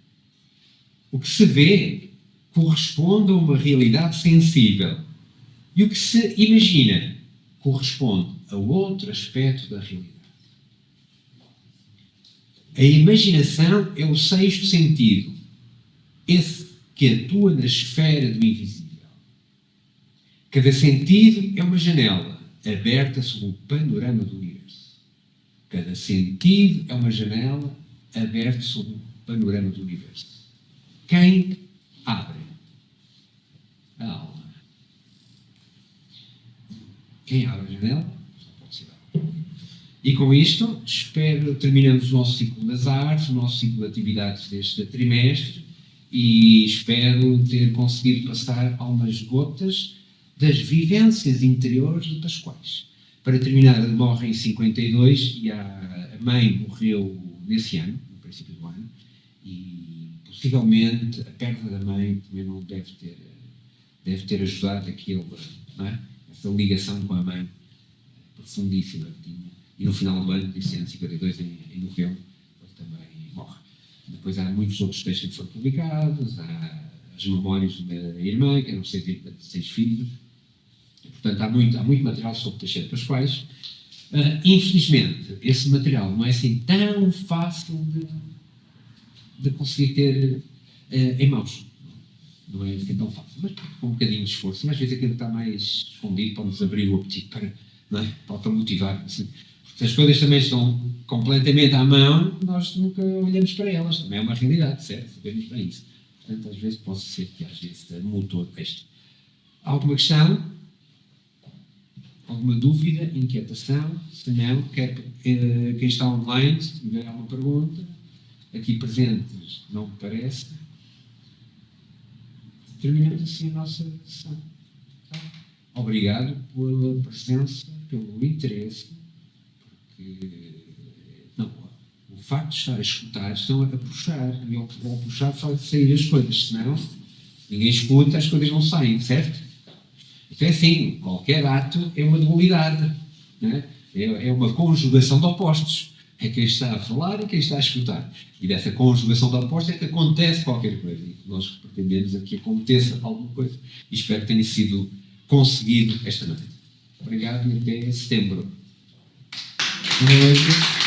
O que se vê corresponde a uma realidade sensível e o que se imagina corresponde a outro aspecto da realidade. A imaginação é o sexto sentido, esse que atua na esfera do invisível. Cada sentido é uma janela aberta sobre o panorama do universo. Cada sentido é uma janela aberta sobre o panorama do universo. Quem abre? A alma. Quem abre a janela? E com isto, terminamos o nosso ciclo das artes, o nosso ciclo de atividades deste trimestre, e espero ter conseguido passar algumas gotas das vivências interiores de Pascoais. Para terminar, ele morre em 52 e a mãe morreu nesse ano, no princípio do ano, e possivelmente a perda da mãe também não deve ter ajudado aquilo, não é? Essa ligação com a mãe profundíssima que tinha. E no final do ano, desse ano 52, em novembro, ele também morre. Depois há muitos outros textos que foram publicados, há as memórias da irmã, que eram 6 filhos. E, portanto, há muito material sobre Teixeira Pascoais. Infelizmente, esse material não é assim tão fácil de conseguir ter em mãos. Não é assim tão fácil, mas com um bocadinho de esforço. Mas às vezes aquilo que está mais escondido pode-nos abrir o apetite para motivar. Assim. Se as coisas também estão completamente à mão, nós nunca olhamos para elas. Também é uma realidade, certo? Sabemos para isso. Portanto, às vezes pode ser que às vezes é motor este. Alguma questão? Alguma dúvida? Inquietação? Se não, quem está online, se tiver alguma pergunta, aqui presentes, não me parece. Terminamos assim a nossa sessão. Obrigado pela presença, pelo interesse, porque o facto de estar a escutar estão a puxar, e ao puxar faz sair as coisas, senão ninguém escuta, as coisas não saem, certo? Então é assim, qualquer ato é uma dualidade, não é? É uma conjugação de opostos. É quem está a falar e quem está a escutar. E dessa conjugação de opostos é que acontece qualquer coisa. E nós pretendemos é que aconteça alguma coisa. E espero que tenha sido conseguido esta noite. Obrigado e até setembro. Boa noite.